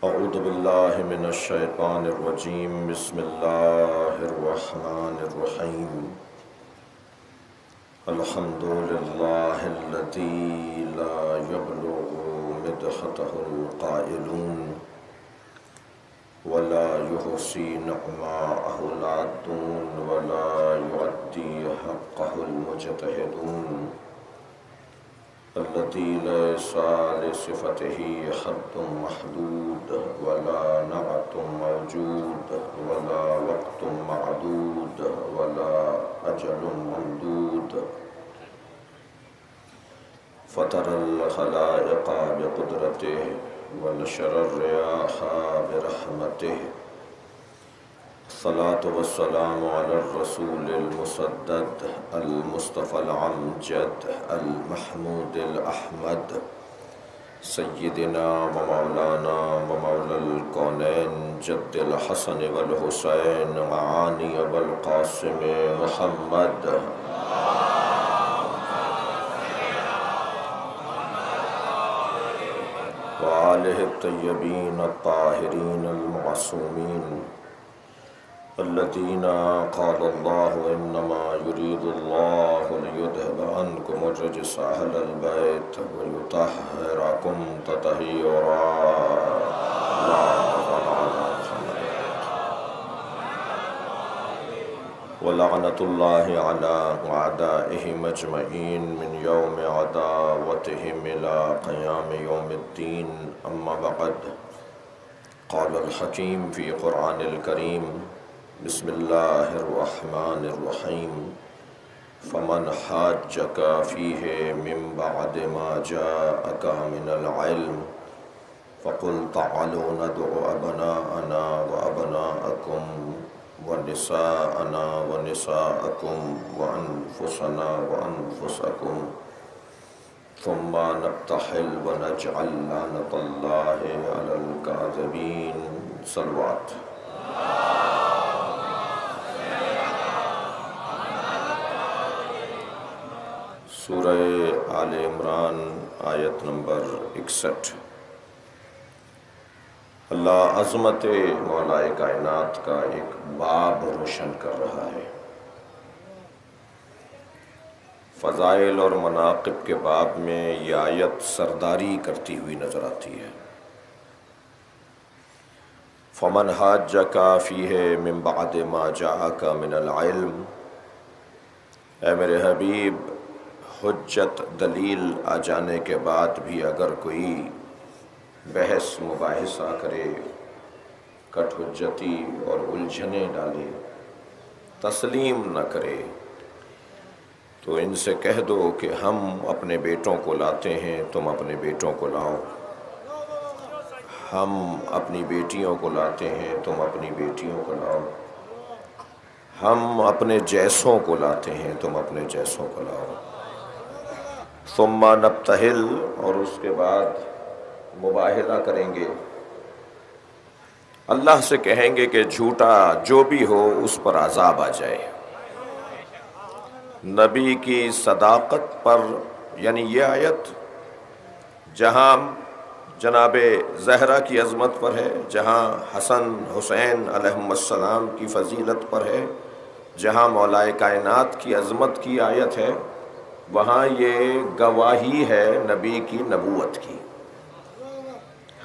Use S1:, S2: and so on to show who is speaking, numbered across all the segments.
S1: اعوذ باللہ من الشیطان الرجیم بسم اللہ الرحمن الرحیم الحمد للہ الذی لا یبلغ مدحتہ القائلون ولا يحصي نعماءه العادون ولا يؤدي حقه المجتهدون الذي ليس لصفته حد محدود ولا نعت موجود ولا وقت معدود ولا أجل ممدود فطر الخلائق بقدرته ونشر الرياح برحمته الصلاة والسلام على الرسول المسدد المصطفى العمجد المحمود الأحمد سيدنا ومولانا ومولى الكونين جد الحسن والحسين معاني والقاسم محمد وآله الطيبين الطاهرين المعصومين الذين قال الله إنما يريد الله ليذهب عنكم الرجس أهل البيت ويطهركم تطهيرا ولعنة الله على أعدائهم أجمعين من يوم عداوتهم إلى قيام يوم الدين أما بعد قال الحكيم في قرآن الكريم بسم الله الرحمن الرحيم فمن حاجك فيه من بعد ما جاءك من العلم فقل تعالوا ندعو أبناءنا وأبناءكم ونساءنا ونساءكم وأنفسنا وأنفسكم ثم نبتحل ونجعل لعنة الله على الكاذبين صلوات سورہ آل عمران آیت نمبر 61۔ اللہ عظمت مولا کائنات کا ایک باب روشن کر رہا ہے۔ فضائل اور مناقب کے باب میں یہ آیت سرداری کرتی ہوئی نظر آتی ہے۔ فمن حاجک فیہ من بعد ما جاءک من العلم، اے میرے حبیب، حجت دلیل آ جانے کے بعد بھی اگر کوئی بحث مباحثہ کرے، کٹ حجتی اور الجھنیں ڈالے، تسلیم نہ کرے، تو ان سے کہہ دو کہ ہم اپنے بیٹوں کو لاتے ہیں، تم اپنے بیٹوں کو لاؤ، ہم اپنی بیٹیوں کو لاتے ہیں، تم اپنی بیٹیوں کو لاؤ، ہم اپنے جیسوں کو لاتے ہیں، تم اپنے جیسوں کو لاؤ۔ ثم نبتہل، اور اس کے بعد مباہلہ کریں گے، اللہ سے کہیں گے کہ جھوٹا جو بھی ہو اس پر عذاب آ جائے۔ نبی کی صداقت پر، یعنی یہ آیت جہاں جناب زہرا کی عظمت پر ہے، جہاں حسن حسین علیہم السلام کی فضیلت پر ہے، جہاں مولا کائنات کی عظمت کی آیت ہے، وہاں یہ گواہی ہے نبی کی نبوت کی۔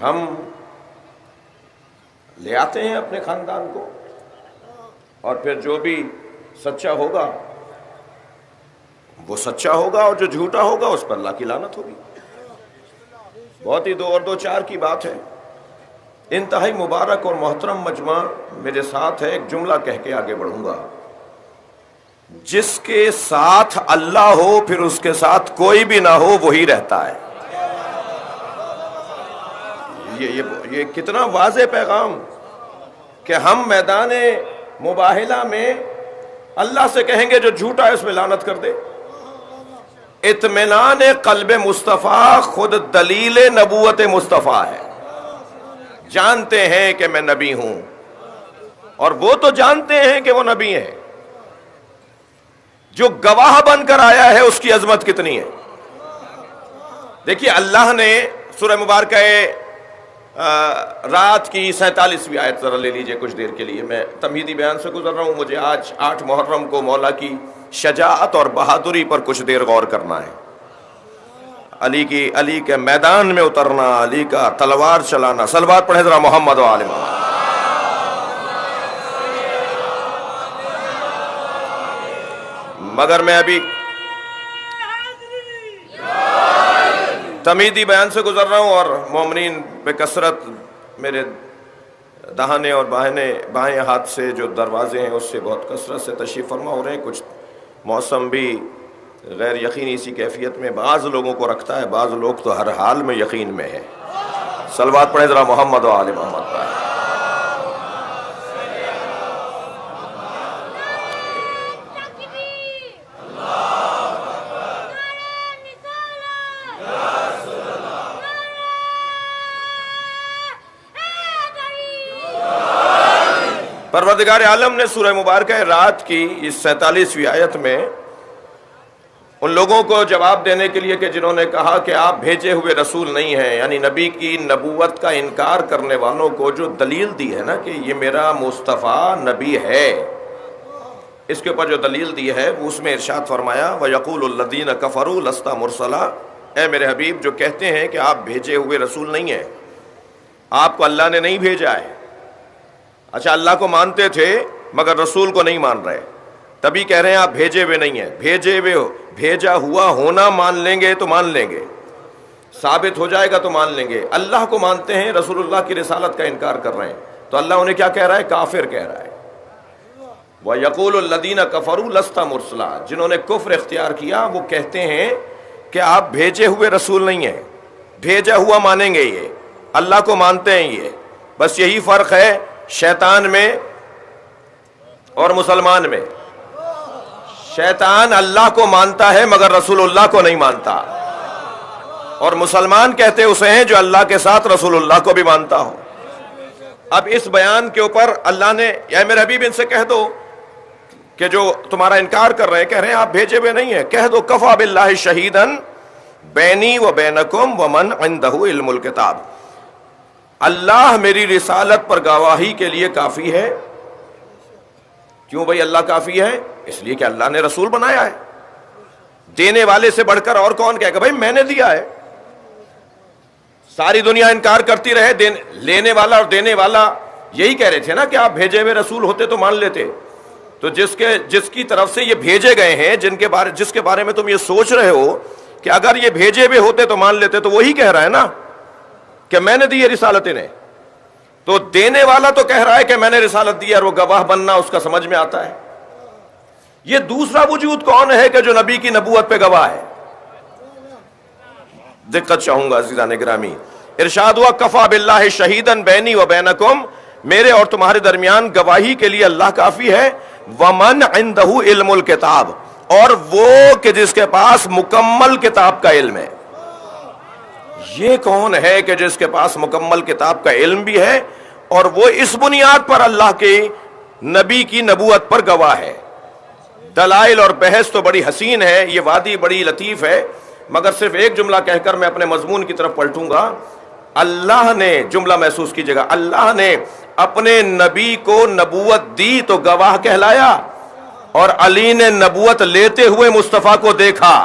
S1: ہم لے آتے ہیں اپنے خاندان کو، اور پھر جو بھی سچا ہوگا وہ سچا ہوگا، اور جو جھوٹا ہوگا اس پر اللہ کی لعنت ہوگی۔ بہت ہی دو اور دو چار کی بات ہے، انتہائی مبارک اور محترم مجمع میرے ساتھ ہے۔ ایک جملہ کہہ کے آگے بڑھوں گا، جس کے ساتھ اللہ ہو پھر اس کے ساتھ کوئی بھی نہ ہو وہی رہتا ہے۔ یہ کتنا واضح پیغام کہ ہم میدان مباہلہ میں اللہ سے کہیں گے جو جھوٹا ہے اس میں لعنت کر دے۔ اطمینان قلب مصطفیٰ خود دلیل نبوت مصطفیٰ ہے۔ جانتے ہیں کہ میں نبی ہوں، اور وہ تو جانتے ہیں کہ وہ نبی ہیں۔ جو گواہ بن کر آیا ہے اس کی عظمت کتنی ہے۔ دیکھیے اللہ نے سورہ مبارکہ رات کی 47ویں آیت ذرا لے لیجئے کچھ دیر کے لیے. میں تمہیدی بیان سے گزر رہا ہوں. مجھے آج 8 محرم کو مولا کی شجاعت اور بہادری پر کچھ دیر غور کرنا ہے. علی کے میدان میں اترنا، علی کا تلوار چلانا. صلوات پڑھیں ذرا محمد و آل محمد. مگر میں ابھی تمہیدی بیان سے گزر رہا ہوں اور مومنین بے کثرت میرے داہنے اور بائیں ہاتھ سے جو دروازے ہیں اس سے بہت کثرت سے تشریف فرما ہو رہے ہیں. کچھ موسم بھی غیر یقینی اسی کیفیت میں بعض لوگوں کو رکھتا ہے، بعض لوگ تو ہر حال میں یقین میں ہے. صلوات پڑھیں ذرا محمد و آل محمد پر. پروردگار عالم نے سورہ مبارکہ رات کی اس 47ویں آیت میں ان لوگوں کو جواب دینے کے لیے کہ جنہوں نے کہا کہ آپ بھیجے ہوئے رسول نہیں ہیں، یعنی نبی کی نبوت کا انکار کرنے والوں کو جو دلیل دی ہے نا کہ یہ میرا مصطفیٰ نبی ہے، اس کے اوپر جو دلیل دی ہے اس میں ارشاد فرمایا وَيَقُولُ الَّذِينَ كَفَرُوا لَسْتَ مُرْسَلًا. اے میرے حبیب جو کہتے ہیں کہ آپ بھیجے ہوئے رسول نہیں ہیں، آپ کو اللہ نے نہیں بھیجا ہے. اچھا، اللہ کو مانتے تھے مگر رسول کو نہیں مان رہے، تبھی کہہ رہے ہیں آپ بھیجے ہوئے نہیں ہیں. بھیجے ہوئے ہو، بھیجا ہوا ہونا مان لیں گے تو مان لیں گے، ثابت ہو جائے گا تو مان لیں گے. اللہ کو مانتے ہیں، رسول اللہ کی رسالت کا انکار کر رہے ہیں، تو اللہ انہیں کیا کہہ رہا ہے؟ کافر کہہ رہا ہے. وَيَقُولُ الَّذِينَ كَفَرُوا لَسْتَ مُرْسَلًا. جنہوں نے کفر اختیار کیا وہ کہتے ہیں کہ آپ بھیجے ہوئے رسول نہیں ہیں، بھیجا ہوا مانیں گے، یہ اللہ کو مانتے ہیں. یہ بس یہی فرق ہے شیطان میں اور مسلمان میں. شیطان اللہ کو مانتا ہے مگر رسول اللہ کو نہیں مانتا، اور مسلمان کہتے اسے ہیں جو اللہ کے ساتھ رسول اللہ کو بھی مانتا ہو. اب اس بیان کے اوپر اللہ نے یا میرے حبیب ان سے کہہ دو کہ جو تمہارا انکار کر رہے ہیں، کہہ رہے ہیں آپ بھیجے ہوئے نہیں ہیں، کہہ دو کفا باللہ شہیدن بینی و بینکم ومن عندہ علم الکتاب. اللہ میری رسالت پر گواہی کے لیے کافی ہے. کیوں بھائی اللہ کافی ہے؟ اس لیے کہ اللہ نے رسول بنایا ہے. دینے والے سے بڑھ کر اور کون کہے گا بھائی میں نے دیا ہے؟ ساری دنیا انکار کرتی رہے، لینے والا اور دینے والا یہی کہہ رہے تھے نا کہ آپ بھیجے ہوئے رسول ہوتے تو مان لیتے. تو جس کی طرف سے یہ بھیجے گئے ہیں، جس کے بارے میں تم یہ سوچ رہے ہو کہ اگر یہ بھیجے ہوئے ہوتے تو مان لیتے، تو وہی کہہ رہا ہے نا کہ میں نے دی ہے رسالت انہیں. تو دینے والا تو کہہ رہا ہے کہ میں نے رسالت دی ہے، اور وہ گواہ بننا اس کا سمجھ میں آتا ہے. یہ دوسرا وجود کون ہے کہ جو نبی کی نبوت پہ گواہ ہے؟ دقت چاہوں گا عزیزان گرامی. ارشاد ہوا کفا باللہ شہیدن بینی و بینکم، میرے اور تمہارے درمیان گواہی کے لیے اللہ کافی ہے. ومن عندہ علم الکتاب، اور وہ کہ جس کے پاس مکمل کتاب کا علم ہے. یہ کون ہے کہ جس کے پاس مکمل کتاب کا علم بھی ہے اور وہ اس بنیاد پر اللہ کے نبی کی نبوت پر گواہ ہے؟ دلائل اور بحث تو بڑی حسین ہے، یہ وادی بڑی لطیف ہے، مگر صرف ایک جملہ کہہ کر میں اپنے مضمون کی طرف پلٹوں گا. اللہ نے، جملہ محسوس کیجئے گا، اللہ نے اپنے نبی کو نبوت دی تو گواہ کہلایا، اور علی نے نبوت لیتے ہوئے مصطفیٰ کو دیکھا.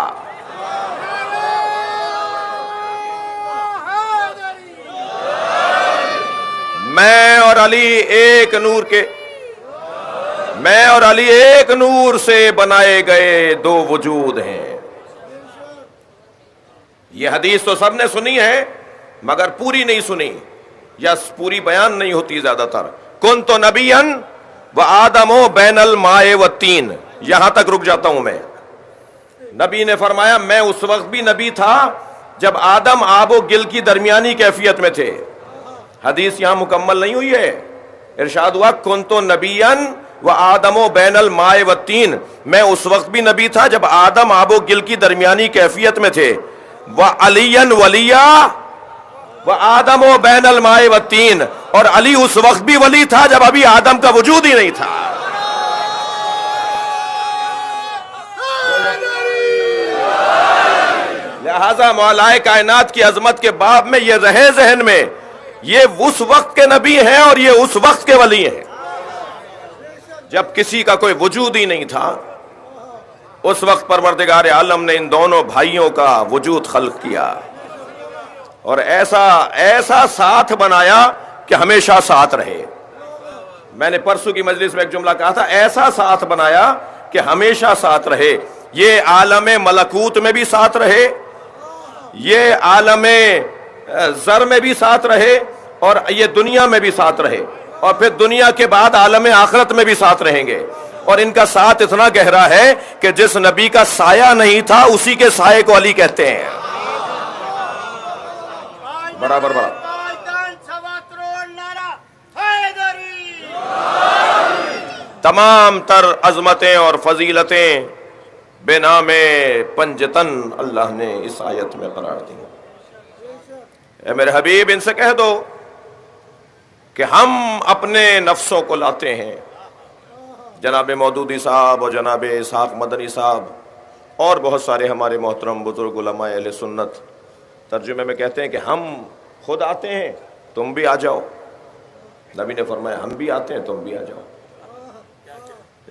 S1: میں اور علی ایک نور سے بنائے گئے دو وجود ہیں. یہ حدیث تو سب نے سنی ہے مگر پوری نہیں سنی، یا پوری بیان نہیں ہوتی زیادہ تر. کنت نبیا وآدم بین الماء والطین، یہاں تک رک جاتا ہوں میں. نبی نے فرمایا میں اس وقت بھی نبی تھا جب آدم آب و گل کی درمیانی کیفیت میں تھے. حدیث یہاں مکمل نہیں ہوئی ہے. ارشاد ہوا کنت نبیا وآدم بین الماء والطین، میں اس وقت بھی نبی تھا جب آدم آب و گل کی درمیانی کیفیت میں تھے. وعلیا ولیا وآدم بین الماء والطین، اور علی اس وقت بھی ولی تھا جب ابھی آدم کا وجود ہی نہیں تھا. لہذا مولائے کائنات کی عظمت کے باب میں یہ رہے ذہن میں یہ اس وقت کے نبی ہیں اور یہ اس وقت کے ولی ہیں جب کسی کا کوئی وجود ہی نہیں تھا. اس وقت پروردگار عالم نے ان دونوں بھائیوں کا وجود خلق کیا اور ایسا ساتھ بنایا کہ ہمیشہ ساتھ رہے. میں نے پرسوں کی مجلس میں ایک جملہ کہا تھا، ایسا ساتھ بنایا کہ ہمیشہ ساتھ رہے. یہ عالم ملکوت میں بھی ساتھ رہے، یہ عالم زر میں بھی ساتھ رہے، اور یہ دنیا میں بھی ساتھ رہے، اور پھر دنیا کے بعد عالم آخرت میں بھی ساتھ رہیں گے. اور ان کا ساتھ اتنا گہرا ہے کہ جس نبی کا سایہ نہیں تھا اسی کے سائے کو علی کہتے ہیں. برابر برابر. تمام تر عظمتیں اور فضیلتیں بے نام پنجتن اللہ نے اس آیت میں قرار دی. اے میرے حبیب ان سے کہہ دو کہ ہم اپنے نفسوں کو لاتے ہیں. جناب مودودی صاحب اور جناب اسحاق مدنی صاحب اور بہت سارے ہمارے محترم بزرگ علماء اہل سنت ترجمے میں کہتے ہیں کہ ہم خود آتے ہیں تم بھی آ جاؤ. نبی نے فرمایا ہم بھی آتے ہیں تم بھی آ جاؤ.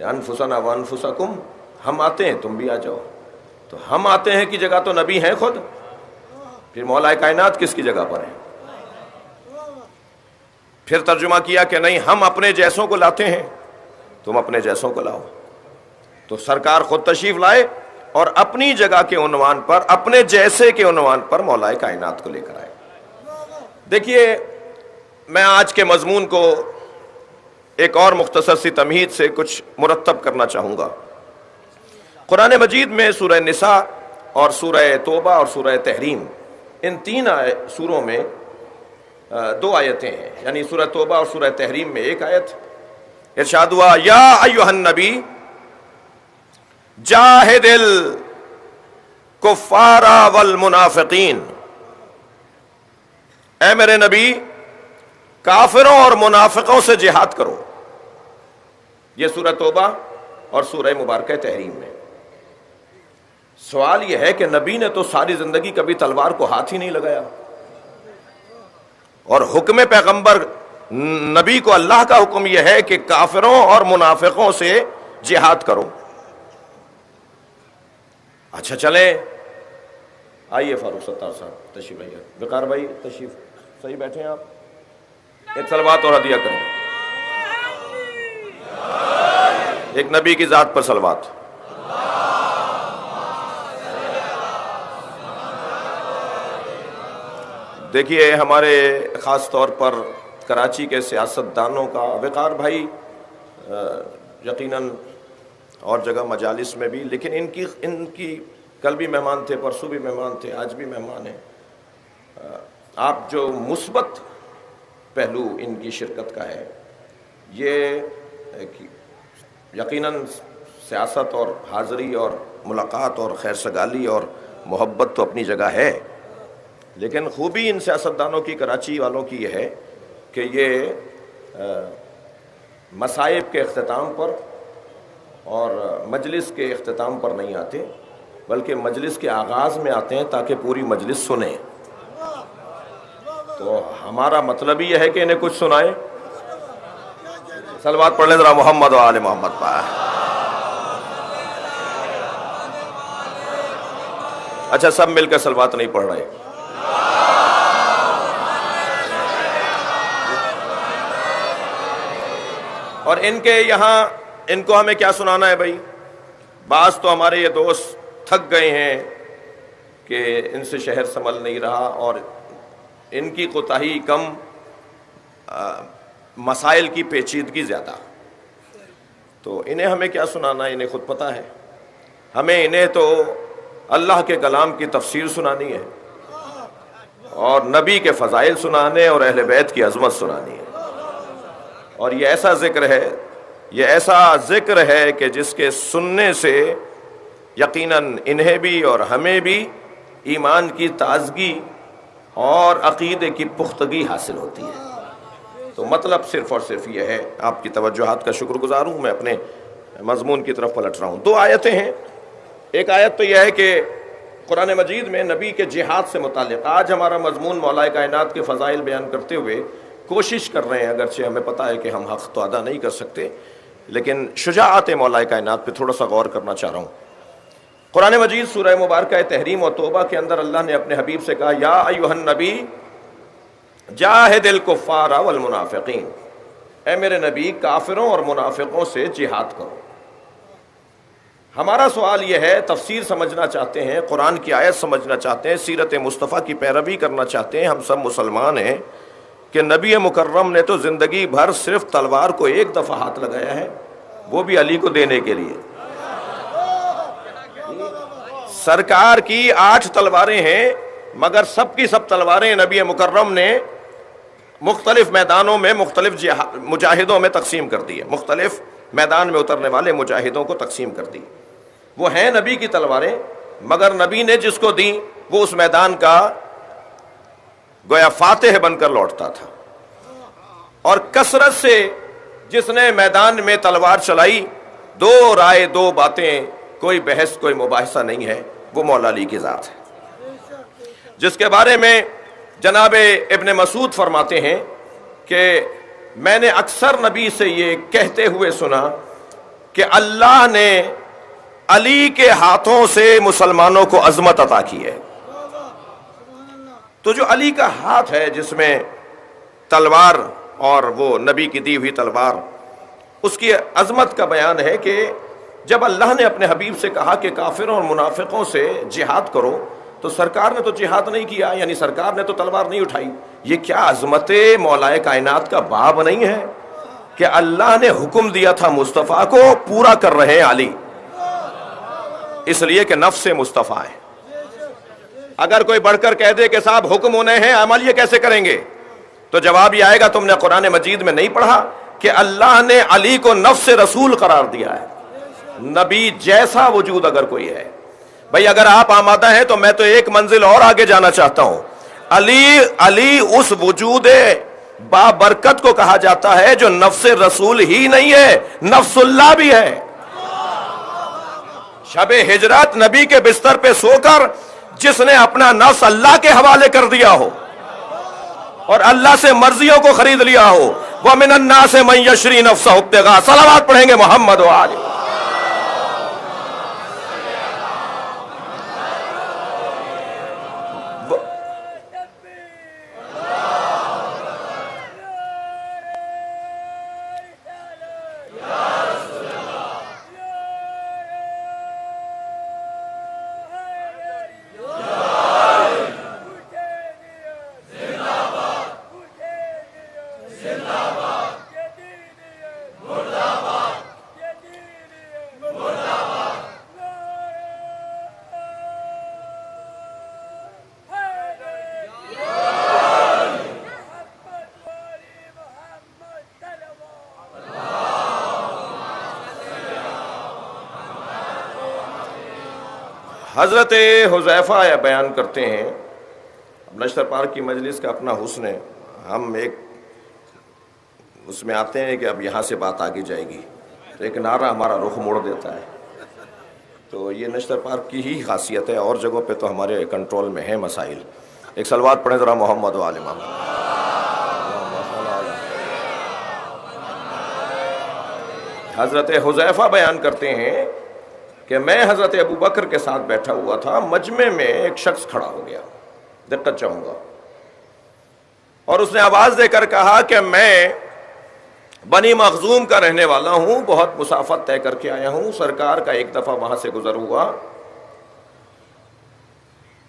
S1: انفسنا وانفسکم، ہم آتے ہیں تم بھی آ جاؤ. تو ہم آتے ہیں کی جگہ تو نبی ہیں خود، پھر مولا کائنات کس کی جگہ پر ہے؟ پھر ترجمہ کیا کہ نہیں ہم اپنے جیسوں کو لاتے ہیں تم اپنے جیسوں کو لاؤ. تو سرکار خود تشریف لائے اور اپنی جگہ کے عنوان پر، اپنے جیسے کے عنوان پر مولا کائنات کو لے کر آئے. دیکھیے میں آج کے مضمون کو ایک اور مختصر سی تمہید سے کچھ مرتب کرنا چاہوں گا. قرآن مجید میں سورہ نساء اور سورہ توبہ اور سورہ تحریم، ان تین سوروں میں دو آیتیں ہیں، یعنی سورہ توبہ اور سورہ تحریم میں ایک آیت ارشاد ہوا یا ایھا النبی جاہد الکفار والمنافقین، اے میرے نبی کافروں اور منافقوں سے جہاد کرو. یہ سورہ توبہ اور سورہ مبارکہ تحریم میں. سوال یہ ہے کہ نبی نے تو ساری زندگی کبھی تلوار کو ہاتھ ہی نہیں لگایا، اور حکم پیغمبر نبی کو اللہ کا حکم یہ ہے کہ کافروں اور منافقوں سے جہاد کرو. اچھا چلیں آئیے فاروق ستار صاحب تشریف آئیے، وقار بھائی تشریف صحیح بیٹھے ہیں آپ، ایک صلوات اور ہدیہ کریں، ایک نبی کی ذات پر صلوات. دیکھیے ہمارے خاص طور پر کراچی کے سیاستدانوں کا، وقار بھائی یقیناً اور جگہ مجالس میں بھی، لیکن ان کی کل بھی مہمان تھے، پرسوں بھی مہمان تھے، آج بھی مہمان ہیں. آپ جو مثبت پہلو ان کی شرکت کا ہے، یہ یقیناً سیاست اور حاضری اور ملاقات اور خیر سگالی اور محبت تو اپنی جگہ ہے، لیکن خوبی ان سیاستدانوں کی، کراچی والوں کی یہ ہے کہ یہ مصائب کے اختتام پر اور مجلس کے اختتام پر نہیں آتے، بلکہ مجلس کے آغاز میں آتے ہیں تاکہ پوری مجلس سنیں. تو ہمارا مطلب ہی یہ ہے کہ انہیں کچھ سنائیں. صلوات پڑھ لیں ذرا محمد و آل محمد پر. اچھا سب مل کر صلوات نہیں پڑھ رہے. اور ان کے یہاں ان کو ہمیں کیا سنانا ہے بھائی؟ بعض تو ہمارے یہ دوست تھک گئے ہیں کہ ان سے شہر سنبھل نہیں رہا، اور ان کی کوتاہی کم، مسائل کی پیچیدگی زیادہ. تو انہیں ہمیں کیا سنانا ہے؟ انہیں خود پتہ ہے. ہمیں انہیں تو اللہ کے کلام کی تفسیر سنانی ہے، اور نبی کے فضائل سنانے، اور اہل بیت کی عظمت سنانی ہے. اور یہ ایسا ذکر ہے، یہ ایسا ذکر ہے کہ جس کے سننے سے یقیناً انہیں بھی اور ہمیں بھی ایمان کی تازگی اور عقیدے کی پختگی حاصل ہوتی ہے. تو مطلب صرف اور صرف یہ ہے. آپ کی توجہات کا شکر گزار ہوں. میں اپنے مضمون کی طرف پلٹ رہا ہوں. دو آیتیں ہیں. ایک آیت تو یہ ہے کہ قرآن مجید میں نبی کے جہاد سے متعلق آج ہمارا مضمون مولا کائنات کے فضائل بیان کرتے ہوئے کوشش کر رہے ہیں، اگرچہ ہمیں پتہ ہے کہ ہم حق تو ادا نہیں کر سکتے، لیکن شجاعت مولا کائنات پہ تھوڑا سا غور کرنا چاہ رہا ہوں۔ قرآن مجید سورہ مبارکہ تحریم و توبہ کے اندر اللہ نے اپنے حبیب سے کہا یا ایھا النبی جاہد الکفار والمنافقین، اے میرے نبی کافروں اور منافقوں سے جہاد کرو۔ ہمارا سوال یہ ہے، تفسیر سمجھنا چاہتے ہیں، قرآن کی آیت سمجھنا چاہتے ہیں، سیرت مصطفیٰ کی پیروی کرنا چاہتے ہیں، ہم سب مسلمان ہیں، کہ نبی مکرم نے تو زندگی بھر صرف تلوار کو ایک دفعہ ہاتھ لگایا ہے، وہ بھی علی کو دینے کے لیے۔ سرکار کی 8 تلواریں ہیں، مگر سب کی سب تلواریں نبی مکرم نے مختلف میدانوں میں مختلف مجاہدوں میں تقسیم کر دی ہے، مختلف میدان میں اترنے والے مجاہدوں کو تقسیم کر دی۔ وہ ہیں نبی کی تلواریں، مگر نبی نے جس کو دیں وہ اس میدان کا گویا فاتح بن کر لوٹتا تھا، اور کثرت سے جس نے میدان میں تلوار چلائی، 2 رائے 2 باتیں، کوئی بحث کوئی مباحثہ نہیں ہے، وہ مولا علی کی ذات ہے، جس کے بارے میں جناب ابن مسعود فرماتے ہیں کہ میں نے اکثر نبی سے یہ کہتے ہوئے سنا کہ اللہ نے علی کے ہاتھوں سے مسلمانوں کو عظمت عطا کی ہے۔ تو جو علی کا ہاتھ ہے جس میں تلوار اور وہ نبی کی دی ہوئی تلوار، اس کی عظمت کا بیان ہے کہ جب اللہ نے اپنے حبیب سے کہا کہ کافروں اور منافقوں سے جہاد کرو، تو سرکار نے تو جہاد نہیں کیا، یعنی سرکار نے تو تلوار نہیں اٹھائی۔ یہ کیا عظمت مولا کائنات کا باب نہیں ہے کہ اللہ نے حکم دیا تھا مصطفیٰ کو، پورا کر رہے ہیں علی، اس لیے کہ نفس مصطفیٰ ہے۔ اگر کوئی بڑھ کر کہہ دے کہ صاحب حکم ہونے ہیں، عمل یہ کیسے کریں گے، تو جواب یہ آئے گا تم نے قرآن مجید میں نہیں پڑھا کہ اللہ نے علی کو نفس رسول قرار دیا ہے، نبی جیسا وجود اگر کوئی ہے۔ بھئی اگر آپ آمادہ ہیں تو میں تو ایک منزل اور آگے جانا چاہتا ہوں۔ علی اس وجود بابرکت کو کہا جاتا ہے جو نفس رسول ہی نہیں ہے، نفس اللہ بھی ہے۔ شب ہجرت نبی کے بستر پہ سو کر جس نے اپنا نفس اللہ کے حوالے کر دیا ہو اور اللہ سے مرضیوں کو خرید لیا ہو، وَمِنَ النَّاسِ مَن يَشْرِي نَفْسَهُ ابْتِغَاءَ، صلوات پڑھیں گے محمد و آلہ۔ حضرت حذیفہ بیان کرتے ہیں، نشتر پارک کی مجلس کا اپنا حسن ہے، ہم ایک اس میں آتے ہیں کہ اب یہاں سے بات آگے جائے گی، ایک نعرہ ہمارا رخ موڑ دیتا ہے، تو یہ نشتر پارک کی ہی خاصیت ہے، اور جگہوں پہ تو ہمارے کنٹرول میں ہیں مسائل۔ ایک صلوات پڑھیں ذرا محمد و آل محمد۔ حضرت حذیفہ بیان کرتے ہیں کہ میں حضرت ابو بکر کے ساتھ بیٹھا ہوا تھا، مجمع میں ایک شخص کھڑا ہو گیا، دقت چاہوں گا، اور اس نے آواز دے کر کہا کہ میں بنی مخزوم کا رہنے والا ہوں، بہت مسافت طے کر کے آیا ہوں، سرکار کا ایک دفعہ وہاں سے گزر ہوا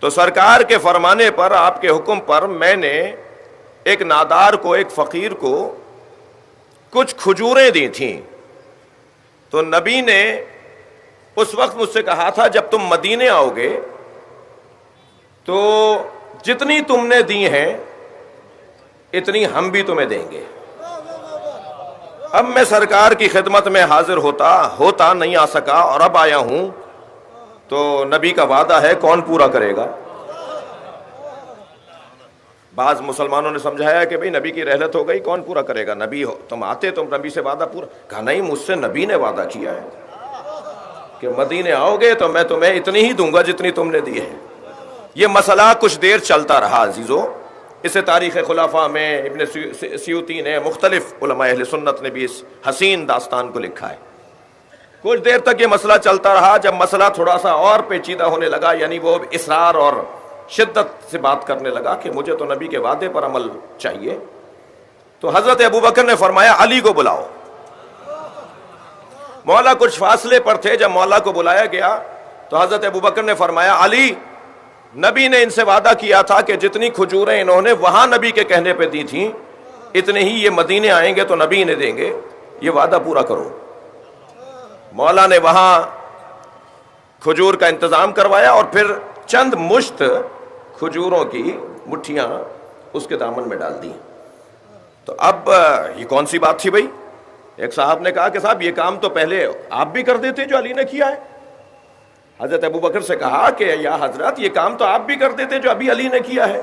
S1: تو سرکار کے فرمانے پر، آپ کے حکم پر میں نے ایک نادار کو، ایک فقیر کو کچھ کھجوریں دی تھیں، تو نبی نے اس وقت مجھ سے کہا تھا جب تم مدینے آؤ گے تو جتنی تم نے دی ہیں اتنی ہم بھی تمہیں دیں گے۔ اب میں سرکار کی خدمت میں حاضر ہوتا نہیں آ سکا، اور اب آیا ہوں تو نبی کا وعدہ ہے، کون پورا کرے گا؟ بعض مسلمانوں نے سمجھایا کہ بھئی نبی کی رحلت ہو گئی، کون پورا کرے گا؟ نبی ہو تم آتے، تم نبی سے وعدہ پورا، کہا نہیں، مجھ سے نبی نے وعدہ کیا ہے کہ مدینے آؤ گے تو میں تمہیں اتنی ہی دوں گا جتنی تم نے دی ہے۔ یہ مسئلہ کچھ دیر چلتا رہا عزیزو. اسے تاریخ خلفاء میں ابن سیوطی نے، مختلف علماء اہل سنت نے بھی اس حسین داستان کو لکھا ہے. کچھ دیر تک یہ مسئلہ چلتا رہا. جب مسئلہ تھوڑا سا اور پیچیدہ ہونے لگا، یعنی وہ اصرار اور شدت سے بات کرنے لگا کہ مجھے تو نبی کے وعدے پر عمل چاہیے، تو حضرت ابوبکر نے فرمایا علی کو بلاؤ. مولا کچھ فاصلے پر تھے. جب مولا کو بلایا گیا تو حضرت ابوبکر نے فرمایا علی، نبی نے ان سے وعدہ کیا تھا کہ جتنی کھجوریں انہوں نے وہاں نبی کے کہنے پہ دی تھیں، اتنے ہی یہ مدینے آئیں گے تو نبی انہیں دیں گے، یہ وعدہ پورا کرو. مولا نے وہاں کھجور کا انتظام کروایا اور پھر چند مشت کھجوروں کی مٹھیاں اس کے دامن میں ڈال دی. تو اب یہ کون سی بات تھی بھائی؟ ایک صاحب نے کہا کہ صاحب یہ کام تو پہلے آپ بھی کر دیتے جو علی نے کیا ہے. حضرت ابوبکر سے کہا کہ یا حضرت یہ کام تو آپ بھی کر دیتے جو ابھی علی نے کیا ہے.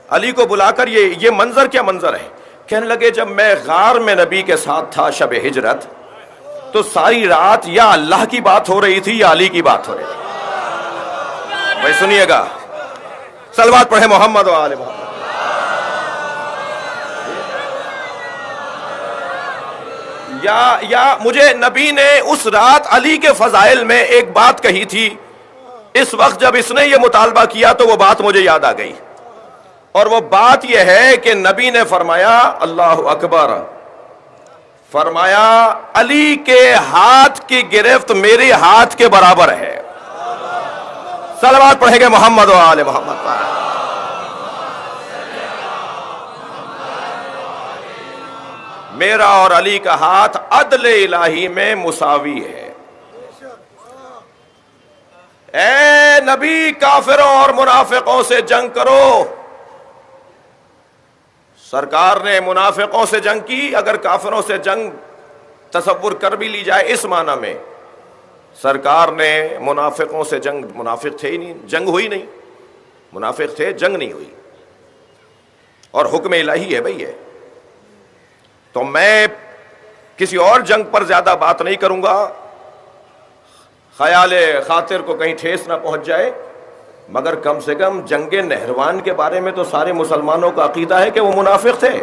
S1: علی کو بلا کر یہ منظر کیا منظر ہے؟ کہنے لگے جب میں غار میں نبی کے ساتھ تھا شب ہجرت تو ساری رات یا اللہ کی بات ہو رہی تھی یا علی کی بات ہو رہی تھی. بھائی سنیے گا، صلوات پڑھے محمد و آل محمد. یا مجھے نبی نے اس رات علی کے فضائل میں ایک بات کہی تھی، اس وقت جب اس نے یہ مطالبہ کیا تو وہ بات مجھے یاد آ گئی، اور وہ بات یہ ہے کہ نبی نے فرمایا اللہ اکبر، فرمایا علی کے ہاتھ کی گرفت میرے ہاتھ کے برابر ہے. صلوات پڑھیں گے محمد و آل محمد. میرا اور علی کا ہاتھ عدل الہی میں مساوی ہے. اے نبی کافروں اور منافقوں سے جنگ کرو. سرکار نے منافقوں سے جنگ کی. اگر کافروں سے جنگ تصور کر بھی لی جائے اس معنی میں، سرکار نے منافقوں سے جنگ، منافق تھے ہی نہیں، جنگ ہوئی نہیں. منافق تھے، جنگ نہیں ہوئی، اور حکم الہی ہے بھئی ہے. تو میں کسی اور جنگ پر زیادہ بات نہیں کروں گا، خیال خاطر کو کہیں ٹھیس نہ پہنچ جائے، مگر کم سے کم جنگ نہروان کے بارے میں تو سارے مسلمانوں کا عقیدہ ہے کہ وہ منافق تھے.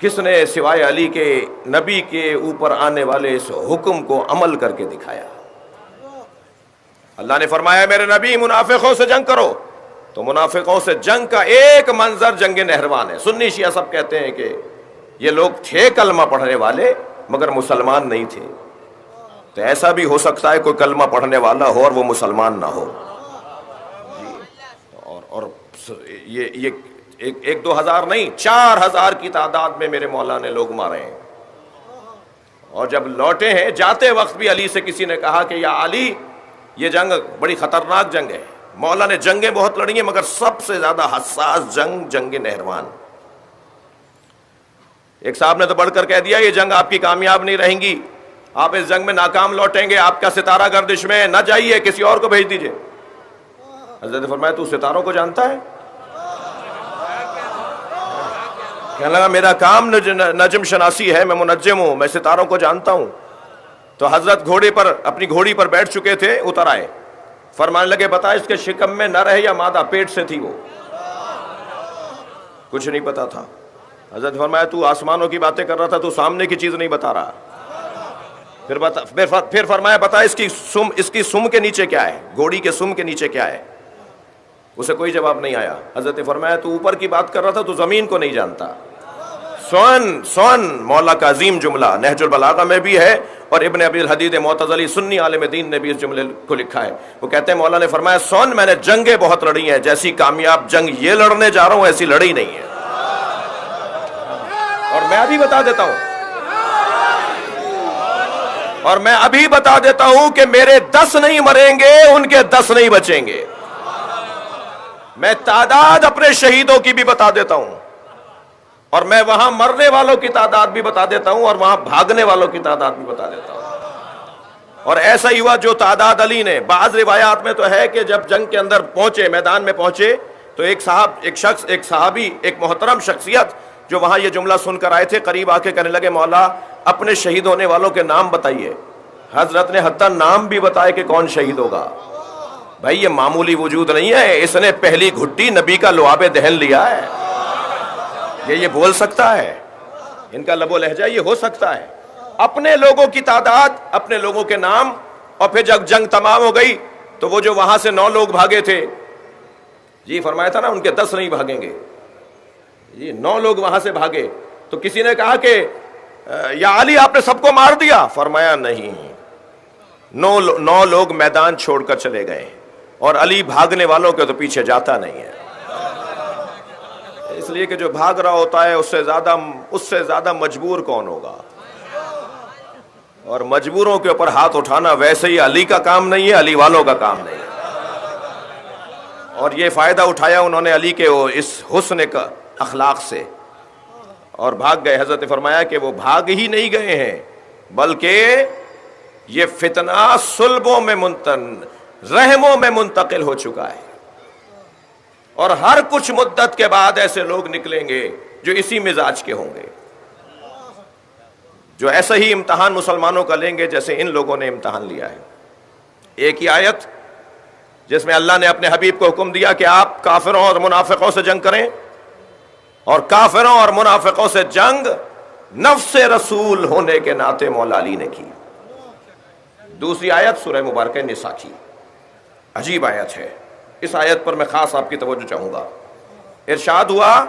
S1: کس نے سوائے علی کے نبی کے اوپر آنے والے اس حکم کو عمل کر کے دکھایا؟ اللہ نے فرمایا میرے نبی منافقوں سے جنگ کرو. تو منافقوں سے جنگ کا ایک منظر جنگ نہروان ہے. سنی شیعہ سب کہتے ہیں کہ یہ لوگ تھے کلمہ پڑھنے والے مگر مسلمان نہیں تھے. تو ایسا بھی ہو سکتا ہے کوئی کلمہ پڑھنے والا ہو اور وہ مسلمان نہ ہو. اور یہ ایک دو ہزار نہیں، 4000 کی تعداد میں میرے مولا نے لوگ مارے ہیں. اور جب لوٹے ہیں جاتے وقت بھی علی سے کسی نے کہا کہ یا علی یہ جنگ بڑی خطرناک جنگ ہے. مولا نے جنگیں بہت لڑی ہیں مگر سب سے زیادہ حساس جنگ جنگ نہروان. ایک صاحب نے تو بڑھ کر کہہ دیا یہ جنگ آپ کی کامیاب نہیں رہیں گی، آپ اس جنگ میں ناکام لوٹیں گے، آپ کا ستارہ گردش میں نہ جائیے، کسی اور کو بھیج دیجئے. حضرت نے فرمایا تو ستاروں کو جانتا ہے؟ کہنے لگا میرا کام نجم شناسی ہے، میں منجم ہوں، میں ستاروں کو جانتا ہوں. تو حضرت اپنی گھوڑی پر بیٹھ چکے تھے، اتر آئے. فرمانے لگے بتا اس کے شکم میں نر ہے یا مادہ، پیٹ سے تھی وہ؟ کچھ نہیں پتا تھا. حضرت فرمایا تو آسمانوں کی باتیں کر رہا تھا، تو سامنے کی چیز نہیں بتا رہا. پھر فرمایا بتا اس کی سم کے نیچے کیا ہے، گھوڑی کے سم کے نیچے کیا ہے؟ اسے کوئی جواب نہیں آیا. حضرت نے فرمایا تو اوپر کی بات کر رہا تھا، تو زمین کو نہیں جانتا. سون مولا کا عظیم جملہ نہج البلاغہ میں بھی ہے، اور ابن ابی الحدید معتزلی سنی عالم دین نے بھی اس جملے کو لکھا ہے. وہ کہتے ہیں مولا نے فرمایا سون میں نے جنگیں بہت لڑی ہیں، جیسی کامیاب جنگ یہ لڑنے جا رہا ہوں ایسی لڑی نہیں ہے. اور میں ابھی بتا دیتا ہوں کہ میرے 10 نہیں مریں گے، ان کے 10 نہیں بچیں گے. میں تعداد اپنے شہیدوں کی بھی بتا دیتا ہوں، اور میں وہاں مرنے والوں کی تعداد بھی بتا دیتا ہوں، اور وہاں بھاگنے والوں کی تعداد بھی بتا دیتا ہوں. اور ایسا ہی ہوا جو تعداد علی نے، بعض روایات میں تو ہے کہ جب جنگ کے اندر پہنچے، میدان میں پہنچے، تو ایک صحابی، ایک محترم شخصیت جو وہاں یہ جملہ سن کر آئے تھے، قریب آ کے کہنے لگے مولا اپنے شہید ہونے والوں کے نام بتائیے. حضرت نے حتیٰ نام بھی بتائے کہ کون شہید ہوگا. بھائی یہ معمولی وجود نہیں ہے، اس نے پہلی گھٹی نبی کا لعاب دہن لیا ہے، یہ بول سکتا ہے، ان کا لب و لہجہ یہ ہو سکتا ہے، اپنے لوگوں کی تعداد، اپنے لوگوں کے نام، اور پھر جب جنگ تمام ہو گئی تو وہ جو وہاں سے 9 لوگ بھاگے تھے، جی فرمایا تھا نا ان کے 10 نہیں بھاگیں گے، جی 9 لوگ وہاں سے بھاگے، تو کسی نے کہا کہ یا علی آپ نے سب کو مار دیا؟ فرمایا نہیں، 9 لوگ میدان چھوڑ کر چلے گئے، اور علی بھاگنے والوں کے تو پیچھے جاتا نہیں ہے، اس لیے کہ جو بھاگ رہا ہوتا ہے اس سے زیادہ مجبور کون ہوگا، اور مجبوروں کے اوپر ہاتھ اٹھانا ویسے ہی علی کا کام نہیں ہے، علی والوں کا کام نہیں ہے، اور یہ فائدہ اٹھایا انہوں نے علی کے اس حسن کا اخلاق سے، اور بھاگ گئے۔ حضرت فرمایا کہ وہ بھاگ ہی نہیں گئے ہیں، بلکہ یہ فتنہ صلبوں میں رحموں میں منتقل ہو چکا ہے، اور ہر کچھ مدت کے بعد ایسے لوگ نکلیں گے جو اسی مزاج کے ہوں گے، جو ایسا ہی امتحان مسلمانوں کا لیں گے جیسے ان لوگوں نے امتحان لیا ہے۔ ایک ہی آیت جس میں اللہ نے اپنے حبیب کو حکم دیا کہ آپ کافروں اور منافقوں سے جنگ کریں، اور کافروں اور منافقوں سے جنگ نفس رسول ہونے کے ناطے مولا علی نے کی۔ دوسری آیت سورہ مبارکہ نساء کی، عجیب آیت ہے، اس آیت پر میں خاص آپ کی توجہ چاہوں گا۔ ارشاد ہوا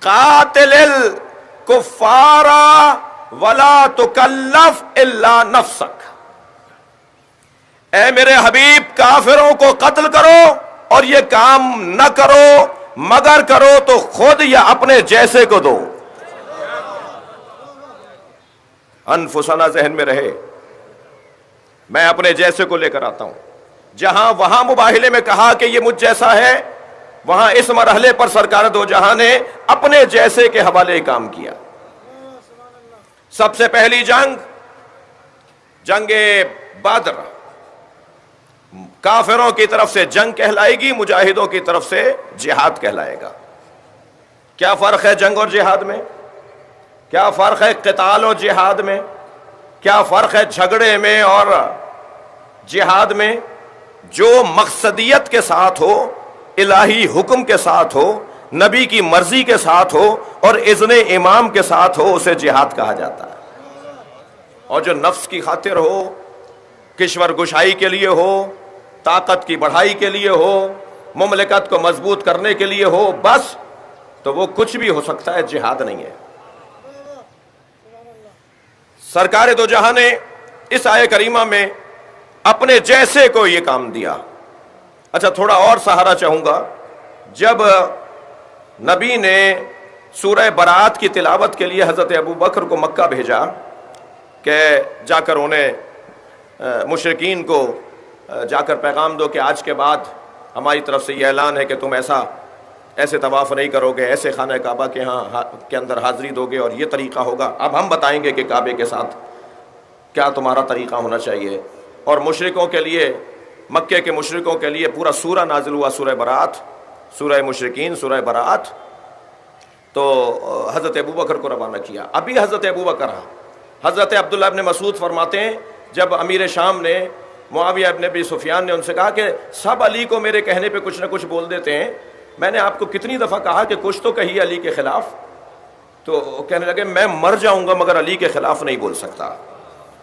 S1: قاتل الکفار ولا تکلف الا نفسک، اے میرے حبیب کافروں کو قتل کرو اور یہ کام نہ کرو مگر کرو تو خود یا اپنے جیسے کو دو۔ انفسنا ذہن میں رہے، میں اپنے جیسے کو لے کر آتا ہوں، جہاں وہاں مباہلے میں کہا کہ یہ مجھ جیسا ہے، وہاں اس مرحلے پر سرکار دو جہاں نے اپنے جیسے کے حوالے کام کیا۔ سب سے پہلی جنگ بدر کافروں کی طرف سے جنگ کہلائے گی، مجاہدوں کی طرف سے جہاد کہلائے گا۔ کیا فرق ہے جنگ اور جہاد میں؟ کیا فرق ہے قتال اور جہاد میں؟ کیا فرق ہے جھگڑے میں اور جہاد میں؟ جو مقصدیت کے ساتھ ہو، الہی حکم کے ساتھ ہو، نبی کی مرضی کے ساتھ ہو اور اذن امام کے ساتھ ہو، اسے جہاد کہا جاتا ہے، اور جو نفس کی خاطر ہو، کشور گشائی کے لیے ہو، طاقت کی بڑھائی کے لیے ہو، مملکت کو مضبوط کرنے کے لیے ہو، بس تو وہ کچھ بھی ہو سکتا ہے، جہاد نہیں ہے۔ سرکار دو جہاں نے اس آیہ کریمہ میں اپنے جیسے کو یہ کام دیا۔ اچھا تھوڑا اور سہارا چاہوں گا، جب نبی نے سورہ برات کی تلاوت کے لیے حضرت ابو بکر کو مکہ بھیجا کہ جا کر انہیں مشرکین کو جا کر پیغام دو کہ آج کے بعد ہماری طرف سے یہ اعلان ہے کہ تم ایسے طواف نہیں کرو گے، ایسے خانہ کعبہ کے اندر حاضری دو گے، اور یہ طریقہ ہوگا، اب ہم بتائیں گے کہ کعبے کے ساتھ کیا تمہارا طریقہ ہونا چاہیے۔ اور مشرکوں کے لیے، مکے کے مشرکوں کے لیے پورا سورہ نازل ہوا، سورہ برات، سورہ مشرکین، سورہ برات۔ تو حضرت ابوبکر کو روانہ کیا۔ ابھی حضرت ابوبکر، حضرت عبداللہ ابن مسعود فرماتے ہیں جب امیر شام نے، معاویہ ابن ابی سفیان نے ان سے کہا کہ سب علی کو میرے کہنے پہ کچھ نہ کچھ بول دیتے ہیں، میں نے آپ کو کتنی دفعہ کہا کہ کچھ تو کہیے علی کے خلاف، تو کہنے لگے میں مر جاؤں گا مگر علی کے خلاف نہیں بول سکتا،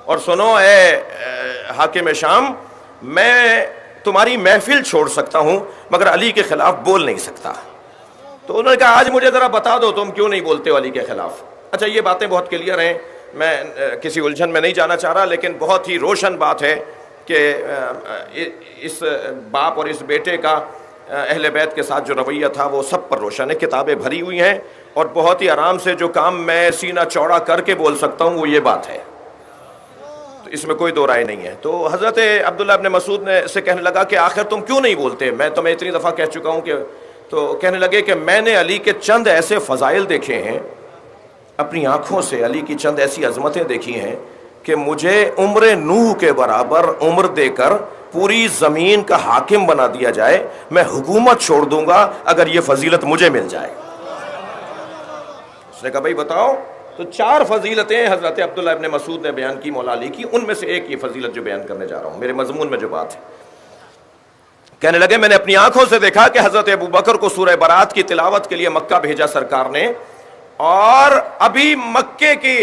S1: اور سنو اے حاکم شام، میں تمہاری محفل چھوڑ سکتا ہوں مگر علی کے خلاف بول نہیں سکتا۔ تو انہوں نے کہا آج مجھے ذرا بتا دو تم کیوں نہیں بولتے ہو علی کے خلاف۔ اچھا یہ باتیں بہت کلیئر ہیں، میں کسی الجھن میں نہیں جانا چاہ رہا، لیکن بہت ہی روشن بات ہے کہ اس باپ اور اس بیٹے کا اہل بیت کے ساتھ جو رویہ تھا وہ سب پر روشن ہے، کتابیں بھری ہوئی ہیں، اور بہت ہی آرام سے جو کام میں سینہ چوڑا کر کے بول سکتا ہوں وہ یہ بات ہے، تو اس میں کوئی دو رائے نہیں ہے۔ تو حضرت عبداللہ ابن مسعود نے سے کہنے لگا کہ آخر تم کیوں نہیں بولتے، میں تمہیں اتنی دفعہ کہہ چکا ہوں کہ، تو کہنے لگے کہ میں نے علی کے چند ایسے فضائل دیکھے ہیں اپنی آنکھوں سے، علی کی چند ایسی عظمتیں دیکھی ہیں کہ مجھے عمر نوح کے برابر عمر دے کر پوری زمین کا حاکم بنا دیا جائے، میں حکومت چھوڑ دوں گا اگر یہ فضیلت مجھے مل جائے۔ اس نے کہا بھائی بتاؤ، تو 4 فضیلتیں حضرت عبداللہ ابن مسعود نے بیان کی مولا علی کی، ان میں سے ایک یہ فضیلت جو بیان کرنے جا رہا ہوں، میرے مضمون میں جو بات ہے۔ کہنے لگے میں نے اپنی آنکھوں سے دیکھا کہ حضرت ابو بکر کو سورہ برات کی تلاوت کے لیے مکہ بھیجا سرکار نے، اور ابھی مکے کی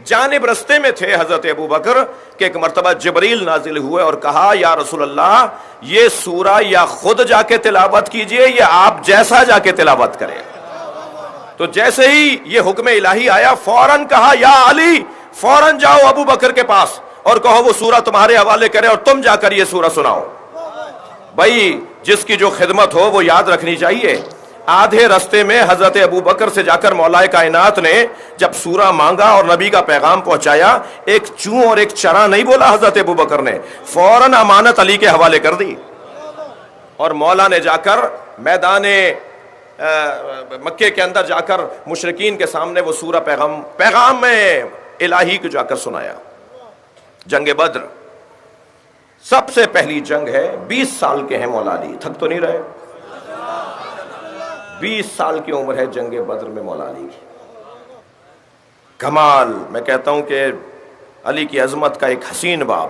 S1: جانب رستے میں تھے حضرت ابو بکر کہ ایک مرتبہ جبریل نازل ہوئے اور کہا یا رسول اللہ یہ سورہ یا خود جا کے تلاوت کیجئے یا آپ جیسا جا کے تلاوت کریں۔ تو جیسے ہی یہ حکم الہی آیا فوراً کہا یا علی فوراً جاؤ ابو بکر کے پاس اور کہو وہ سورہ تمہارے حوالے کرے اور تم جا کر یہ سورہ سناؤ۔ بھائی جس کی جو خدمت ہو وہ یاد رکھنی چاہیے۔ آدھے رستے میں حضرت ابو بکر سے جا کر مولا کائنات نے جب سورہ مانگا اور نبی کا پیغام پہنچایا، ایک چوں اور ایک چرا نہیں بولا حضرت ابو بکر نے، فوراً امانت علی کے حوالے کر دی، اور مولا نے جا کر میدان مکے کے اندر جا کر مشرکین کے سامنے وہ سورہ پیغام میں الہی کو جا کر سنایا۔ جنگ بدر سب سے پہلی جنگ ہے، 20 سال کے ہیں مولا علی، تھک تو نہیں رہے؟ 20 سال کی عمر ہے جنگ بدر میں مولا علی کی۔ کمال، میں کہتا ہوں کہ علی کی عظمت کا ایک حسین باب،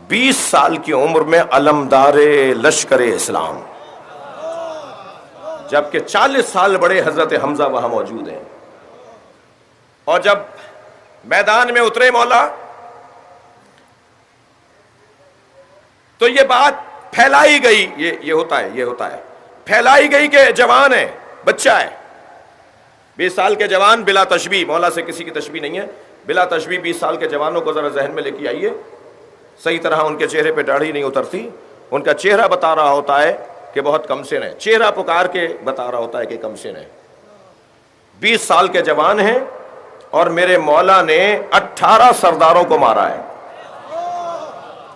S1: 20 سال کی عمر میں علمدار لشکر اسلام، جبکہ 40 سال بڑے حضرت حمزہ وہاں موجود ہیں۔ اور جب میدان میں اترے مولا تو یہ بات پھیلائی گئی، یہ ہوتا ہے پھیلائی گئی کہ جوان ہے، بچہ ہے، 20 سال کے جوان بلا تشبیہ، مولا سے کسی کی تشبیہ نہیں ہے، بلا تشبیہ 20 سال کے جوانوں کو ذرا ذہن میں لے کے آئیے، صحیح طرح ان کے چہرے پہ داڑھی نہیں اترتی، ان کا چہرہ بتا رہا ہوتا ہے کہ بہت کم سن ہے، چہرہ پکار کے بتا رہا ہوتا ہے کہ کم سن ہے۔ 20 سال کے جوان ہیں اور میرے مولا نے 18 سرداروں کو مارا ہے۔